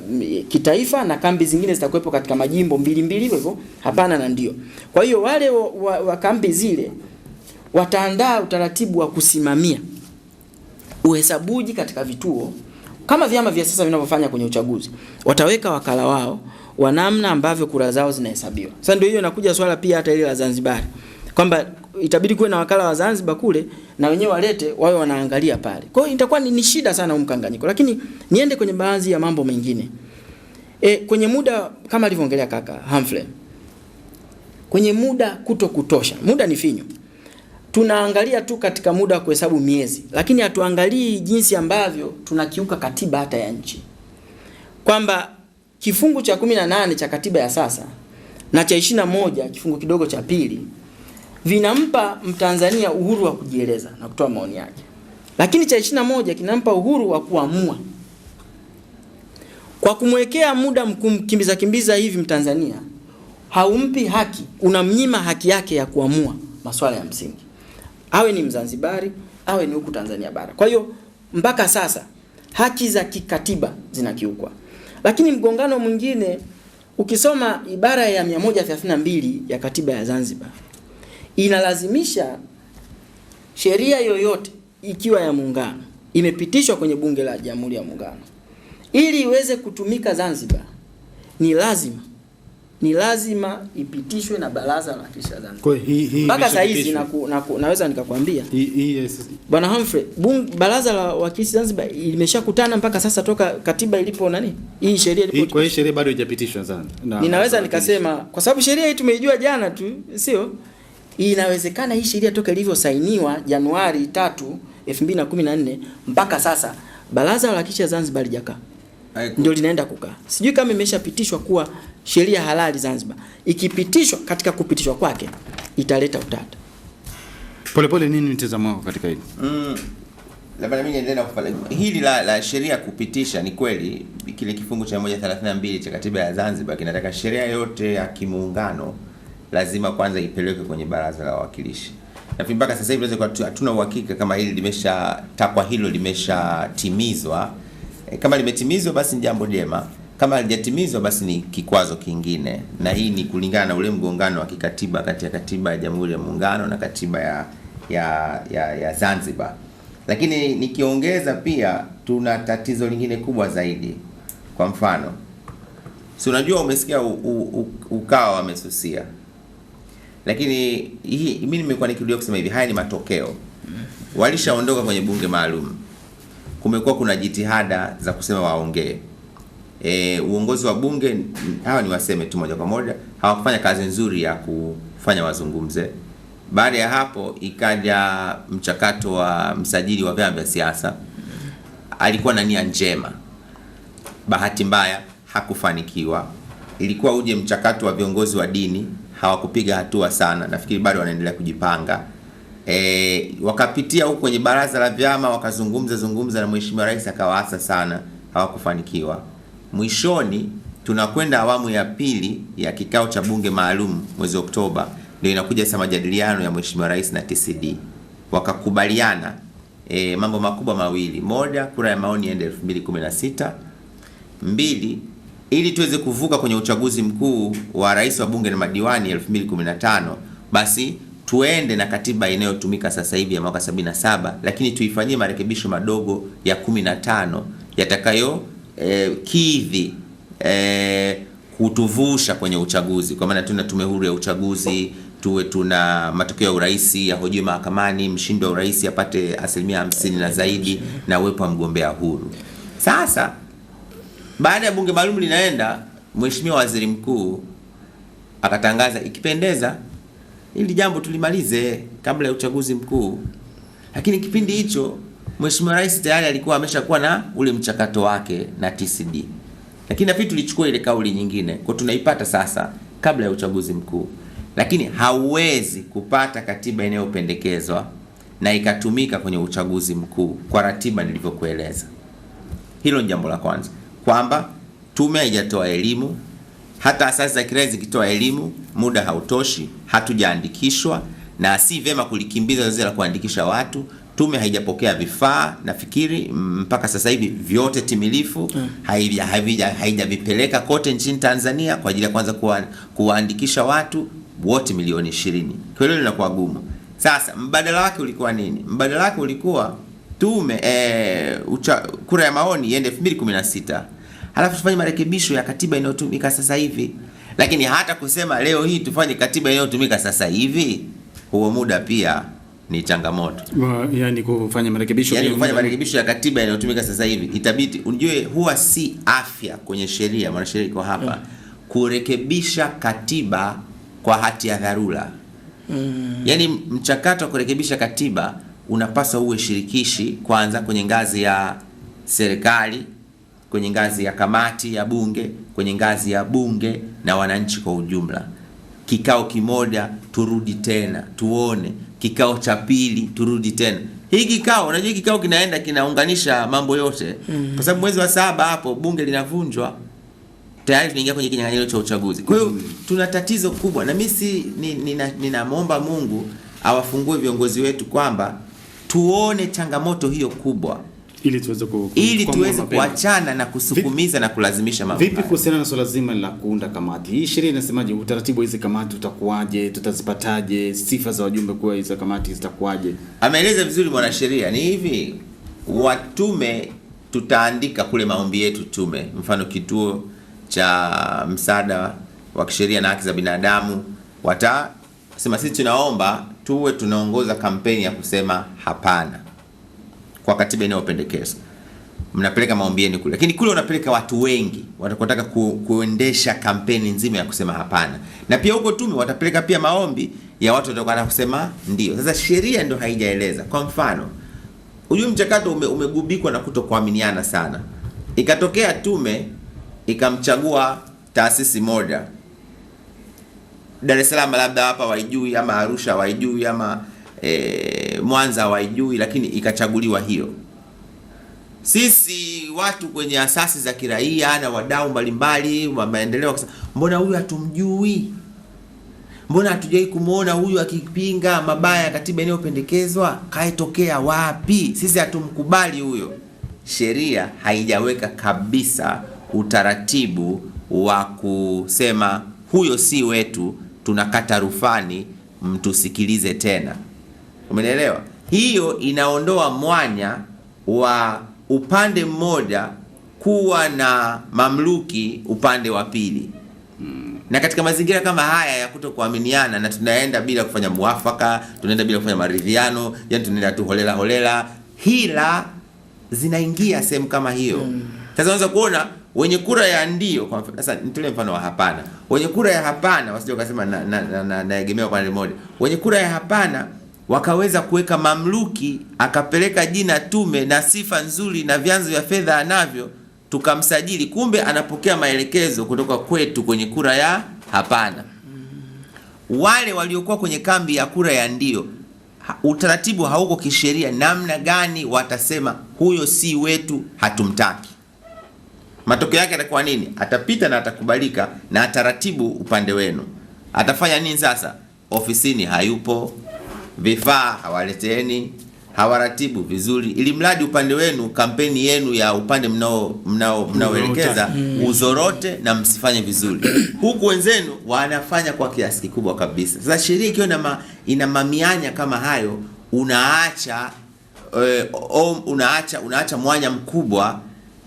Speaker 2: kitaifa na kambi zingine zitakuwepo katika majimbo mbili hivyo hapana na ndio. Kwa hiyo wale wa kambi zile wataandaa utaratibu wa kusimamia uhesabuji katika vituo kama vyama vya siasa vinavyofanya kwenye uchaguzi. Wataweka wakala wao wa namna ambavyo kura zao zinahesabiwa. Sasa ndio hiyo inakuja swala pia hata ile la Zanzibar, kwamba itabidi kuwe na wakala wa Zanzibar kule na wenyewe walete wawe wanaangalia pale. Kwa hiyo itakuwa ni shida sana mkanganyiko. Lakini niende kwenye baadhi ya mambo mengine. Kwenye muda kama alivyoongelea kaka Humphrey, kwenye muda kutosha. Muda ni finyu. Tunaangalia tu katika muda wa kuhesabu miezi, lakini hatuangalii jinsi ambavyo tunakiuka katiba hata ya nchi. Kwamba kifungu cha 18 cha katiba ya sasa na cha 21 kifungu kidogo cha pili vinampa Mtanzania uhuru wa kujieleza na kutoa maoni yake. Lakini cha 21 kinampa uhuru wa kuamua. Kwa kumwekea muda kimbiza hivi Mtanzania, haumpi haki, unamnyima haki yake ya kuamua masuala ya msingi. Awe ni Mzanzibari, awe ni huku Tanzania bara. Kwa hiyo mpaka sasa haki za kikatiba zinakiukwa. Lakini mgongano mwingine, ukisoma ibara ya 132 ya katiba ya Zanzibar, inalazimisha sheria yoyote ikiwa ya muungano imepitishwa kwenye bunge la Jamhuri ya Muungano ili iweze kutumika Zanzibar, ni lazima ipitishwe na Baraza la Kisha Zanzibar. Mpaka saa hizi naweza nikakwambia Bwana Humphrey, Baraza la Wawakilishi Zanzibar limeshakutana mpaka sasa toka katiba ilipo hii sheria ilipo.
Speaker 1: Kwa hiyo sheria bado haijapitishwa sana.
Speaker 2: Ninaweza nikasema kwa sababu sheria hii tumeijua jana tu, sio? Inawezekana hii sheria toka ilivyosainiwa Januari 3, 2014 mpaka sasa Baraza la Kisha Zanzibar lijakaa. Ndio linaenda kukaa. Sijui kama imeshapitishwa kuwa sheria halali Zanzibar. Ikipitishwa, katika kupitishwa kwake italeta utata.
Speaker 1: Polepole nini mtazamo wako katika hili?
Speaker 3: labda mimi niendelee na hili la sheria kupitisha. Ni kweli kile kifungu cha 132 cha katiba ya Zanzibar kinataka sheria yote ya kimuungano lazima kwanza ipelekwe kwenye baraza la wawakilishi. Na mpaka sasa hivi hatuna uhakika kama hili takwa hilo limeshatimizwa. Kama limetimizwa basi ni jambo jema, kama halijatimizwa basi ni kikwazo kingine. Na hii ni kulingana na ule mgongano wa kikatiba kati ya katiba ya Jamhuri ya Muungano na katiba ya Zanzibar. Lakini nikiongeza pia tuna tatizo lingine kubwa zaidi. Kwa mfano, si unajua umesikia UKAWA wamesusia. Lakini hii mimi nimekuwa nikirudia kusema hivi, haya ni matokeo. Walishaondoka kwenye bunge maalum. Kumekuwa kuna jitihada za kusema waongee. Uongozi wa bunge hawa ni waseme tu moja kwa moja, hawakufanya kazi nzuri ya kufanya wazungumze. Baada ya hapo ikaja mchakato wa msajili wa vyama vya siasa. Alikuwa na nia njema. Bahati mbaya hakufanikiwa. Ilikuwa uje mchakato wa viongozi wa dini, hawakupiga hatua sana. Nafikiri bado wanaendelea kujipanga. Wakapitia huko kwenye baraza la vyama, wakazungumza na Mheshimiwa Rais akawaasa sana, hawakufanikiwa. Mwishoni tunakwenda awamu ya pili ya kikao cha bunge maalum mwezi Oktoba, ndio inakuja sasa majadiliano ya Mheshimiwa Rais na TCD. Wakakubaliana mambo makubwa mawili. Moja, kura ya maoni iende 2016. Mbili, ili tuweze kuvuka kwenye uchaguzi mkuu wa rais wa bunge na madiwani 2015, basi tuende na katiba inayotumika sasa hivi ya mwaka 77, lakini tuifanyie marekebisho madogo ya 15 yatakayo kidhi kutuvusha kwenye uchaguzi. Kwa maana tuna tume huru ya uchaguzi, tuwe tuna matokeo ya urais yahojiwe mahakamani, mshindi wa urais apate 50% na zaidi, na uwepo wa mgombea huru. Sasa baada ya bunge maalum linaenda, Mheshimiwa Waziri Mkuu akatangaza ikipendeza ili jambo tulimalize kabla ya uchaguzi mkuu. Lakini kipindi hicho Mheshimiwa Rais tayari alikuwa ameshakuwa na ule mchakato wake na TCD. Lakini nafikiri tulichukua ile kauli nyingine, kwa tunaipata sasa kabla ya uchaguzi mkuu. Lakini hauwezi kupata katiba inayopendekezwa na ikatumika kwenye uchaguzi mkuu kwa ratiba nilivyokueleza. Hilo ni jambo la kwanza. Kwamba tume haijatoa elimu, hata asasi za kiraia zikitoa elimu, muda hautoshi, hatujaandikishwa, na si vema kulikimbiza zoezi la kuandikisha watu. Tume haijapokea vifaa, nafikiri mpaka sasa hivi vyote timilifu, haijavipeleka kote nchini Tanzania kwa ajili ya kwanza kuwaandikisha watu wote milioni 20. Kwa hiyo linakuwa gumu. Sasa mbadala wake ulikuwa nini? Mbadala wake ulikuwa tume kura ya maoni iende 2016. Halafu tufanye marekebisho ya katiba inayotumika sasa hivi. Lakini hata kusema leo hii tufanye katiba inayotumika sasa hivi, huo muda pia ni changamoto.
Speaker 1: Yani kufanya marekebisho,
Speaker 3: yani kufanya marekebisho ya katiba inayotumika sasa hivi, itabidi unjue huwa si afya kwenye sheria, mwanasheria iko hapa, kurekebisha katiba kwa hati ya dharura. Yani mchakato wa kurekebisha katiba unapaswa uwe shirikishi kwanza kwenye ngazi ya serikali, kwenye ngazi ya kamati ya bunge, kwenye ngazi ya bunge na wananchi kwa ujumla. Kikao kimoja turudi tena tuone, kikao cha pili turudi tena. Hii kikao, unajua kikao kinaenda kinaunganisha mambo yote. Kwa sababu mwezi wa 7 hapo bunge linavunjwa, tayari tunaingia kwenye kinyang'anyiro cha uchaguzi. Kwa hiyo tuna tatizo kubwa, na mimi ninamwomba Mungu awafungue viongozi wetu kwamba tuone changamoto hiyo kubwa ili tuweze kuachana na kusukumiza na kulazimisha mambo.
Speaker 1: Vipi kuhusiana na swala zima la kuunda kamati? Hii sheria inasemaje utaratibu wa hizo kamati utakuwaje? Tutazipataje? Sifa za wajumbe kwa hizo kamati zitakuwaje?
Speaker 3: Ameeleza vizuri mwanasheria. Ni hivi, watume tutaandika kule maombi yetu tume. Mfano kituo cha msaada wa kisheria na haki za binadamu watasema sisi tunaomba tuwe tunaongoza kampeni ya kusema hapana kwa katiba inayopendekezwa. Mnapeleka maombi yenu kule. Lakini kule unapeleka watu wengi watakotaka kuendesha kampeni nzima ya kusema hapana. Na pia huko tume watapeleka pia maombi ya watu watakotaka kusema ndio. Sasa sheria ndio haijaeleza. Kwa mfano, huyu mchakato umegubikwa na kutokuaminiana sana. Ikatokea tume ikamchagua taasisi moja, Dar es Salaam labda hapa waijui, ama Arusha waijui, ama Mwanza waijui, lakini ikachaguliwa hiyo. Sisi watu kwenye asasi za kiraia na wadau mbalimbali wa maendeleo, mbona huyu hatumjui? Mbona hatujai kumuona huyu akipinga mabaya ya katiba inayopendekezwa? Kaitokea wapi? Sisi hatumkubali huyo. Sheria haijaweka kabisa utaratibu wa kusema huyo si wetu, tunakata rufani, mtusikilize tena. Umeelewa? Hiyo inaondoa mwanya wa upande mmoja kuwa na mamluki upande wa pili. Na katika mazingira kama haya ya kutokuaminiana, na tunaenda bila kufanya muafaka, tunaenda bila kufanya maridhiano, yani tunaenda tu holela holela, hila zinaingia sehemu kama hiyo. Sasa unaweza kuona wenye kura ya ndio, kwa sasa nitolee mfano wa hapana. Wenye kura ya hapana wasije wakasema naegemea kwa nani moja. Wenye kura ya hapana wakaweza kuweka mamluki, akapeleka jina tume na sifa nzuri na vyanzo vya fedha anavyo, tukamsajili, kumbe anapokea maelekezo kutoka kwetu kwenye kura ya hapana. Wale waliokuwa kwenye kambi ya kura ya ndio, utaratibu hauko kisheria namna gani watasema huyo si wetu, hatumtaki. Matokeo yake atakuwa nini? Atapita na atakubalika na ataratibu upande wenu. Atafanya nini sasa? Ofisini hayupo, vifaa hawaleteni, hawaratibu vizuri, ili mradi upande wenu, kampeni yenu ya upande mnaoelekeza uzorote na msifanye vizuri. Huku wenzenu wanafanya kwa kiasi kikubwa kabisa. Sasa sheria ikiwa ina mamianya kama hayo, unaacha mwanya mkubwa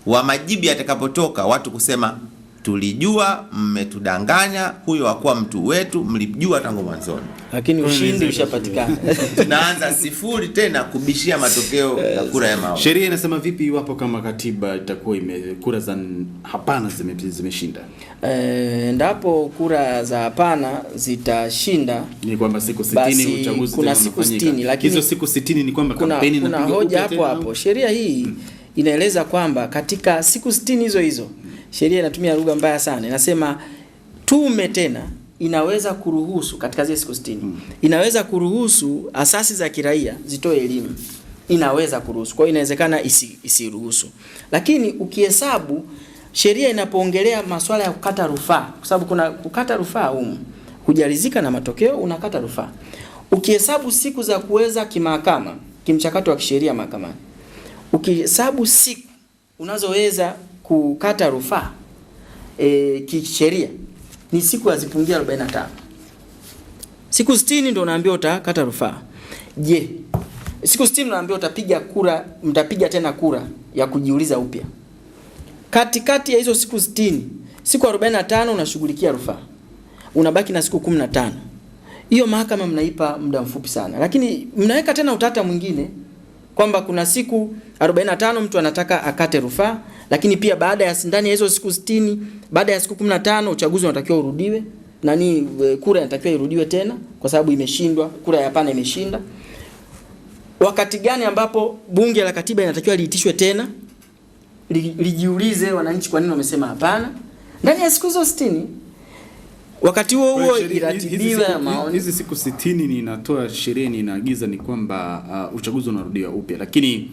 Speaker 3: wa majibu yatakapotoka watu kusema tulijua, mmetudanganya, huyo hakuwa mtu wetu, mlijua tangu mwanzoni.
Speaker 2: Lakini ushindi ushapatikana.
Speaker 3: Tunaanza sifuri tena kubishia matokeo ya kura ya maoni.
Speaker 1: Sheria inasema vipi iwapo kama katiba itakuwa kura za hapana zimeshinda?
Speaker 2: Ndapo kura za hapana zitashinda,
Speaker 1: ni kwamba siku 60 uchaguzi
Speaker 2: kuna siku 60, lakini
Speaker 1: hizo siku 60 ni kwamba kampeni
Speaker 2: kuna hoja hapo. Sheria hii inaeleza kwamba katika siku 60 hizo sheria inatumia lugha mbaya sana. Inasema tume tena inaweza kuruhusu katika zile siku 60. Inaweza kuruhusu asasi za kiraia zitoe elimu. Inaweza kuruhusu. Kwa hiyo inawezekana isiruhusu. Lakini ukihesabu sheria inapoongelea masuala ya kukata rufaa, kwa sababu kuna kukata rufaa hujalizika na matokeo, unakata rufaa. Ukihesabu siku za kuweza kimahakama, kimchakato wa kisheria mahakamani, ukihesabu siku unazoweza kukata rufaa kisheria, ni siku hazipungia 45. Siku 60 ndio unaambiwa utakata rufaa. Je, siku 60 unaambiwa utapiga kura, mtapiga tena kura ya kujiuliza upya. Katikati ya hizo siku 60, siku 45 unashughulikia rufaa, unabaki na siku 15. Hiyo mahakama mnaipa muda mfupi sana, lakini mnaweka tena utata mwingine kwamba kuna siku 45 mtu anataka akate rufaa, lakini pia baada ya ndani ya hizo siku 60, baada ya siku 15 uchaguzi unatakiwa urudiwe, kura inatakiwa irudiwe tena kwa sababu imeshindwa, kura ya hapana imeshinda. Wakati gani ambapo bunge la katiba inatakiwa liitishwe tena lijiulize wananchi kwa nini wamesema hapana ndani ya siku hizo 60. Wakati huo iratibiwe maoni.
Speaker 1: Hizi siku 60 ninatoa sheria inaagiza ni kwamba uchaguzi unarudiwa upya, lakini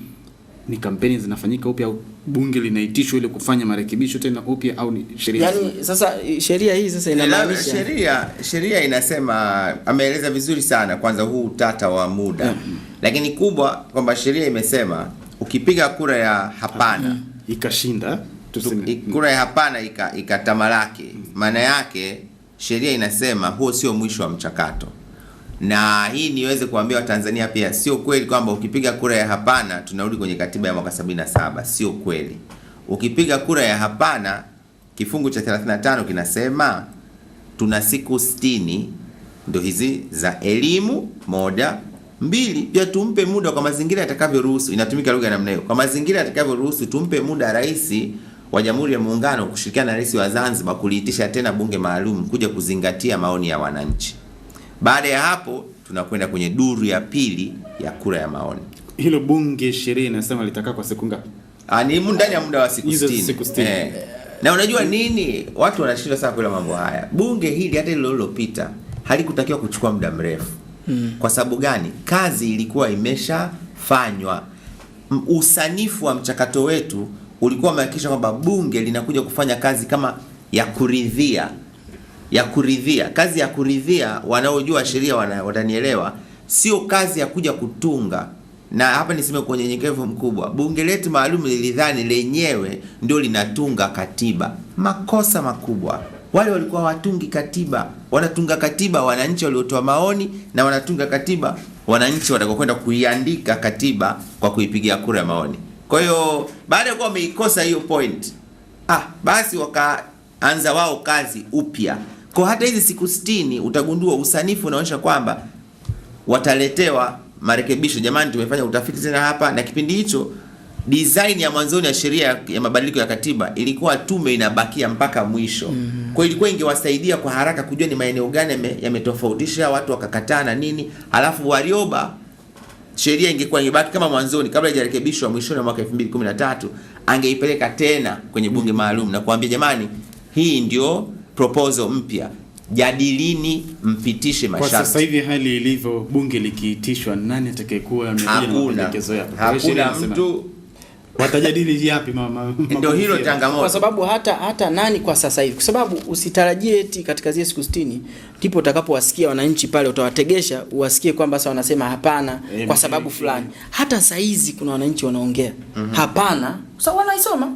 Speaker 1: ni kampeni zinafanyika upya au bunge linaitishwa ili kufanya marekebisho tena upya, au ni sheria?
Speaker 2: Yani sasa sheria hii sasa inamaanisha
Speaker 3: sheria inasema, ameeleza vizuri sana kwanza huu utata wa muda. Lakini kubwa kwamba sheria imesema ukipiga kura ya hapana
Speaker 1: ikashinda, tuseme
Speaker 3: kura ya hapana ikatamalaki, maana yake sheria inasema huo sio mwisho wa mchakato. Na hii niweze kuambia Watanzania pia, sio kweli kwamba ukipiga kura ya hapana tunarudi kwenye katiba ya mwaka 77. Sio kweli. Ukipiga kura ya hapana, kifungu cha 35 kinasema tuna siku 60 ndio hizi za elimu, 1, 2, pia tumpe muda kwa mazingira yatakavyoruhusu. Inatumika lugha namna hiyo. Kwa mazingira yatakavyoruhusu tumpe muda Rais wa Jamhuri ya Muungano kushirikiana na Rais wa Zanzibar kuliitisha tena bunge maalum kuja kuzingatia maoni ya wananchi. Baada ya hapo tunakwenda kwenye duru ya pili ya kura ya maoni.
Speaker 1: Hilo bunge sheria inasema litakaa kwa siku ngapi?
Speaker 3: Ni ndani ya muda wa siku 60. Na unajua nini? Watu wanashindwa sana kwa mambo haya. Bunge hili hata lililopita halikutakiwa kuchukua muda mrefu. Kwa sababu gani? Kazi ilikuwa imeshafanywa. usanifu wa mchakato wetu ulikuwa umehakikisha kwamba bunge linakuja kufanya kazi kama ya kuridhia. Kazi ya kuridhia, wanaojua sheria watanielewa, sio kazi ya kuja kutunga. Na hapa niseme kwa unyenyekevu mkubwa, bunge letu maalum lilidhani lenyewe ndio linatunga katiba. Makosa makubwa. Wale walikuwa watungi katiba, wanatunga katiba wananchi waliotoa maoni, na wanatunga katiba wananchi watakokwenda kuiandika katiba kwa kuipigia kura ya maoni. Kwa hiyo baada ya kuwa wameikosa hiyo point, basi wakaanza wao kazi upya. Kwa hata hizi siku 60 utagundua usanifu unaonyesha kwamba wataletewa marekebisho. Jamani, tumefanya utafiti tena hapa, na kipindi hicho design ya mwanzoni ya sheria ya mabadiliko ya katiba ilikuwa tume inabakia mpaka mwisho. Kwa hiyo ilikuwa ingewasaidia kwa haraka kujua ni maeneo gani yametofautisha watu wakakataa na nini. Halafu Warioba, sheria ingekuwa ingebaki kama mwanzoni kabla haijarekebishwa mwishoni mwa mwaka 2013, angeipeleka tena kwenye bunge maalum na kuambia jamani, hii ndio proposal mpya, jadilini, mpitishe masharti.
Speaker 1: Kwa sasa hivi hali ilivyo, bunge likiitishwa, nani atakayekuwa amekuja na mapendekezo yake?
Speaker 3: Hakuna mtu.
Speaker 1: Watajadili yapi
Speaker 3: ndio hilo changamoto.
Speaker 2: Kwa sababu hata nani kwa sasa hivi, kwa sababu usitarajie eti katika zile siku 60 ndipo utakapowasikia wananchi pale, utawategesha uwasikie kwamba sasa wanasema hapana kwa sababu fulani. Hata saa hizi kuna wananchi wanaongea hapana, sawa, wanaisoma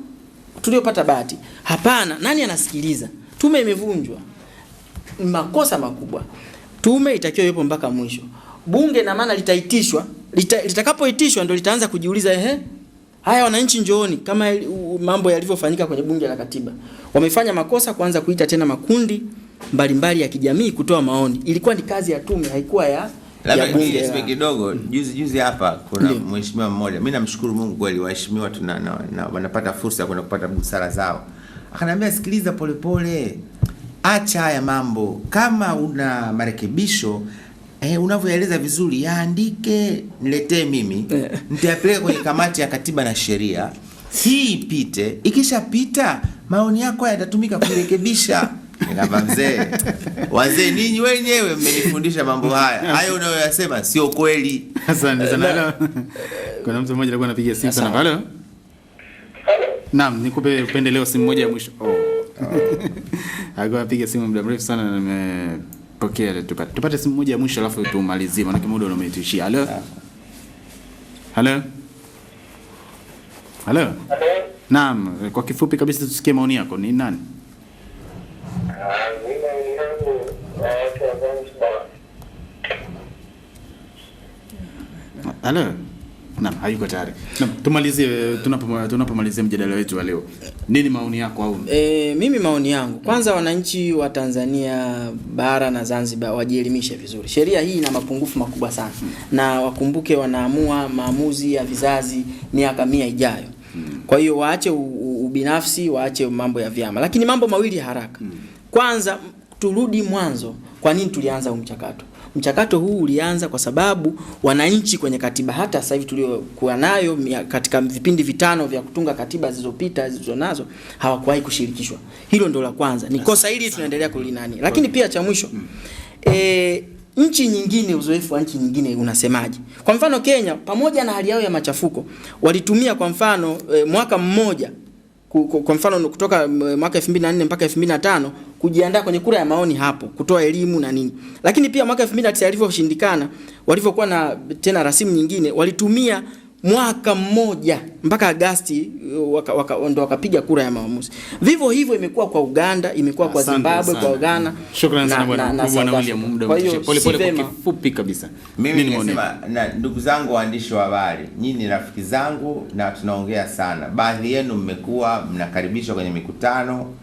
Speaker 2: tuliopata bahati. Hapana, nani anasikiliza? Tume imevunjwa. Makosa makubwa. Tume itakiwa iwepo mpaka mwisho. Bunge na maana litaitishwa, litakapoitishwa ndio litaanza kujiuliza haya wananchi njooni, kama mambo yalivyofanyika kwenye bunge la katiba. Wamefanya makosa kuanza kuita tena makundi mbalimbali ya kijamii kutoa maoni. Ilikuwa ni kazi ya tume, haikuwa ya bunge.
Speaker 3: Labda kidogo juzi hapa kuna mheshimiwa mmoja, mimi namshukuru Mungu kweli, waheshimiwa wanapata fursa ya kwenda kupata busara zao. Akaniambia, sikiliza polepole, acha haya mambo, kama una marekebisho unavyoeleza vizuri yaandike, niletee mimi, nitayapeleka kwenye kamati ya katiba na sheria, hii ipite. Ikishapita maoni yako yatatumika kurekebisha. Nikamba, wazee ninyi wenyewe mmenifundisha mambo haya, hayo unayoyasema sio kweli.
Speaker 1: Asante sana. Kuna mtu mmoja alikuwa anapiga simu sana. Halo. Naam, nikupe upendeleo simu moja ya mwisho. Alikuwa anapiga simu muda mrefu sana na nimepokea. Tupate simu moja ya mwisho alafu tumalizie, maana muda unametishia. Halo. Halo. Halo. Naam, kwa kifupi kabisa tusikie maoni yako. Ni nani? Halo. Naam, hayuko tayari. Naam, tumalizie tunapomalizia mjadala wetu wa leo. Nini maoni yako au?
Speaker 2: Mimi maoni yangu, kwanza wananchi wa Tanzania bara na Zanzibar wajielimishe vizuri. Sheria hii ina mapungufu makubwa sana. Na wakumbuke wanaamua maamuzi ya vizazi miaka 100 ijayo. Kwa hiyo waache ubinafsi, waache mambo ya vyama. Lakini mambo mawili haraka. Kwanza turudi mwanzo. Kwa nini tulianza huu mchakato? Mchakato huu ulianza kwa sababu wananchi kwenye katiba, hata sasa hivi tuliokuwa nayo katika vipindi vitano vya kutunga katiba zilizopita zilizonazo, hawakuwahi kushirikishwa. Hilo ndio la kwanza. Ni kosa hili tunaendelea kulinani. Lakini pia cha mwisho, nchi nyingine, uzoefu wa nchi nyingine unasemaje? Kwa mfano Kenya, pamoja na hali yao ya machafuko, walitumia kwa mfano mwaka mmoja, kwa mfano kutoka mwaka 2004 mpaka 2005 kujiandaa kwenye kura ya maoni hapo, kutoa elimu na nini. Lakini pia mwaka 2009 alivyoshindikana, walivyokuwa na tena rasimu nyingine, walitumia mwaka mmoja mpaka Agosti ndo wakapiga kura ya maamuzi. Vivyo hivyo imekuwa kwa Uganda, imekuwa kwa Zimbabwe, kwa Ghana.
Speaker 1: Shukrani sana bwana William, muda mchache. Pole kwa kifupi kabisa.
Speaker 3: Mimi nimesema, na ndugu zangu waandishi wa habari, nyinyi ni rafiki zangu na tunaongea sana. Baadhi yenu mmekuwa mnakaribishwa kwenye mikutano,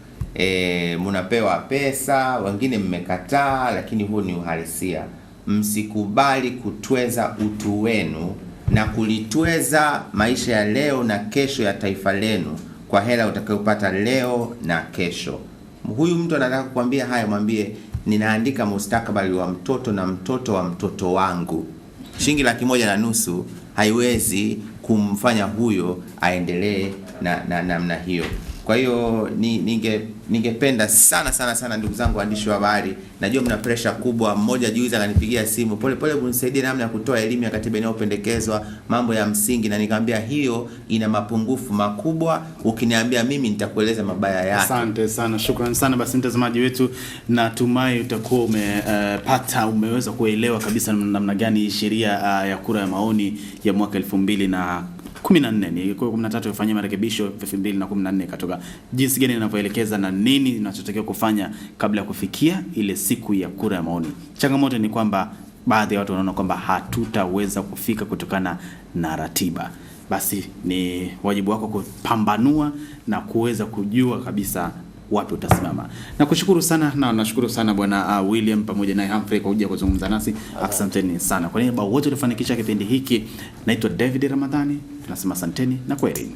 Speaker 3: mnapewa pesa, wengine mmekataa, lakini huo ni uhalisia. Msikubali kutweza utu wenu na kulitweza maisha ya leo na kesho ya taifa lenu kwa hela utakayopata leo na kesho. Huyu mtu anataka kukwambia haya, mwambie ninaandika mustakabali wa mtoto na mtoto wa mtoto wangu. Shilingi 150,000 haiwezi kumfanya huyo aendelee na namna hiyo. Kwa hiyo ningependa sana ndugu zangu waandishi wa habari, najua mna pressure kubwa. Mmoja juzi akanipigia simu, pole unisaidie namna ya kutoa elimu ya katiba inayopendekezwa, mambo ya msingi, na nikamwambia hiyo ina mapungufu makubwa, ukiniambia mimi nitakueleza mabaya yake.
Speaker 1: Asante sana, shukrani sana. Basi mtazamaji wetu, natumai utakuwa umeweza kuelewa kabisa namna gani sheria ya kura ya maoni ya mwaka 2014 ni 13 ifanyia marekebisho 2014 ikatoka jinsi gani inavyoelekeza na nini tunachotakiwa kufanya kabla ya kufikia ile siku ya kura ya maoni. Changamoto ni kwamba baadhi ya watu wanaona kwamba hatutaweza kufika kutokana na ratiba. Basi ni wajibu wako kupambanua na kuweza kujua kabisa wapi utasimama. Nakushukuru sana na nashukuru sana bwana William pamoja na Humphrey kwa kuja kuzungumza nasi. Asanteni sana. Kwa niaba wote waliofanikisha kipindi hiki, naitwa David Ramadhani. Tunasema asanteni na kwaheri.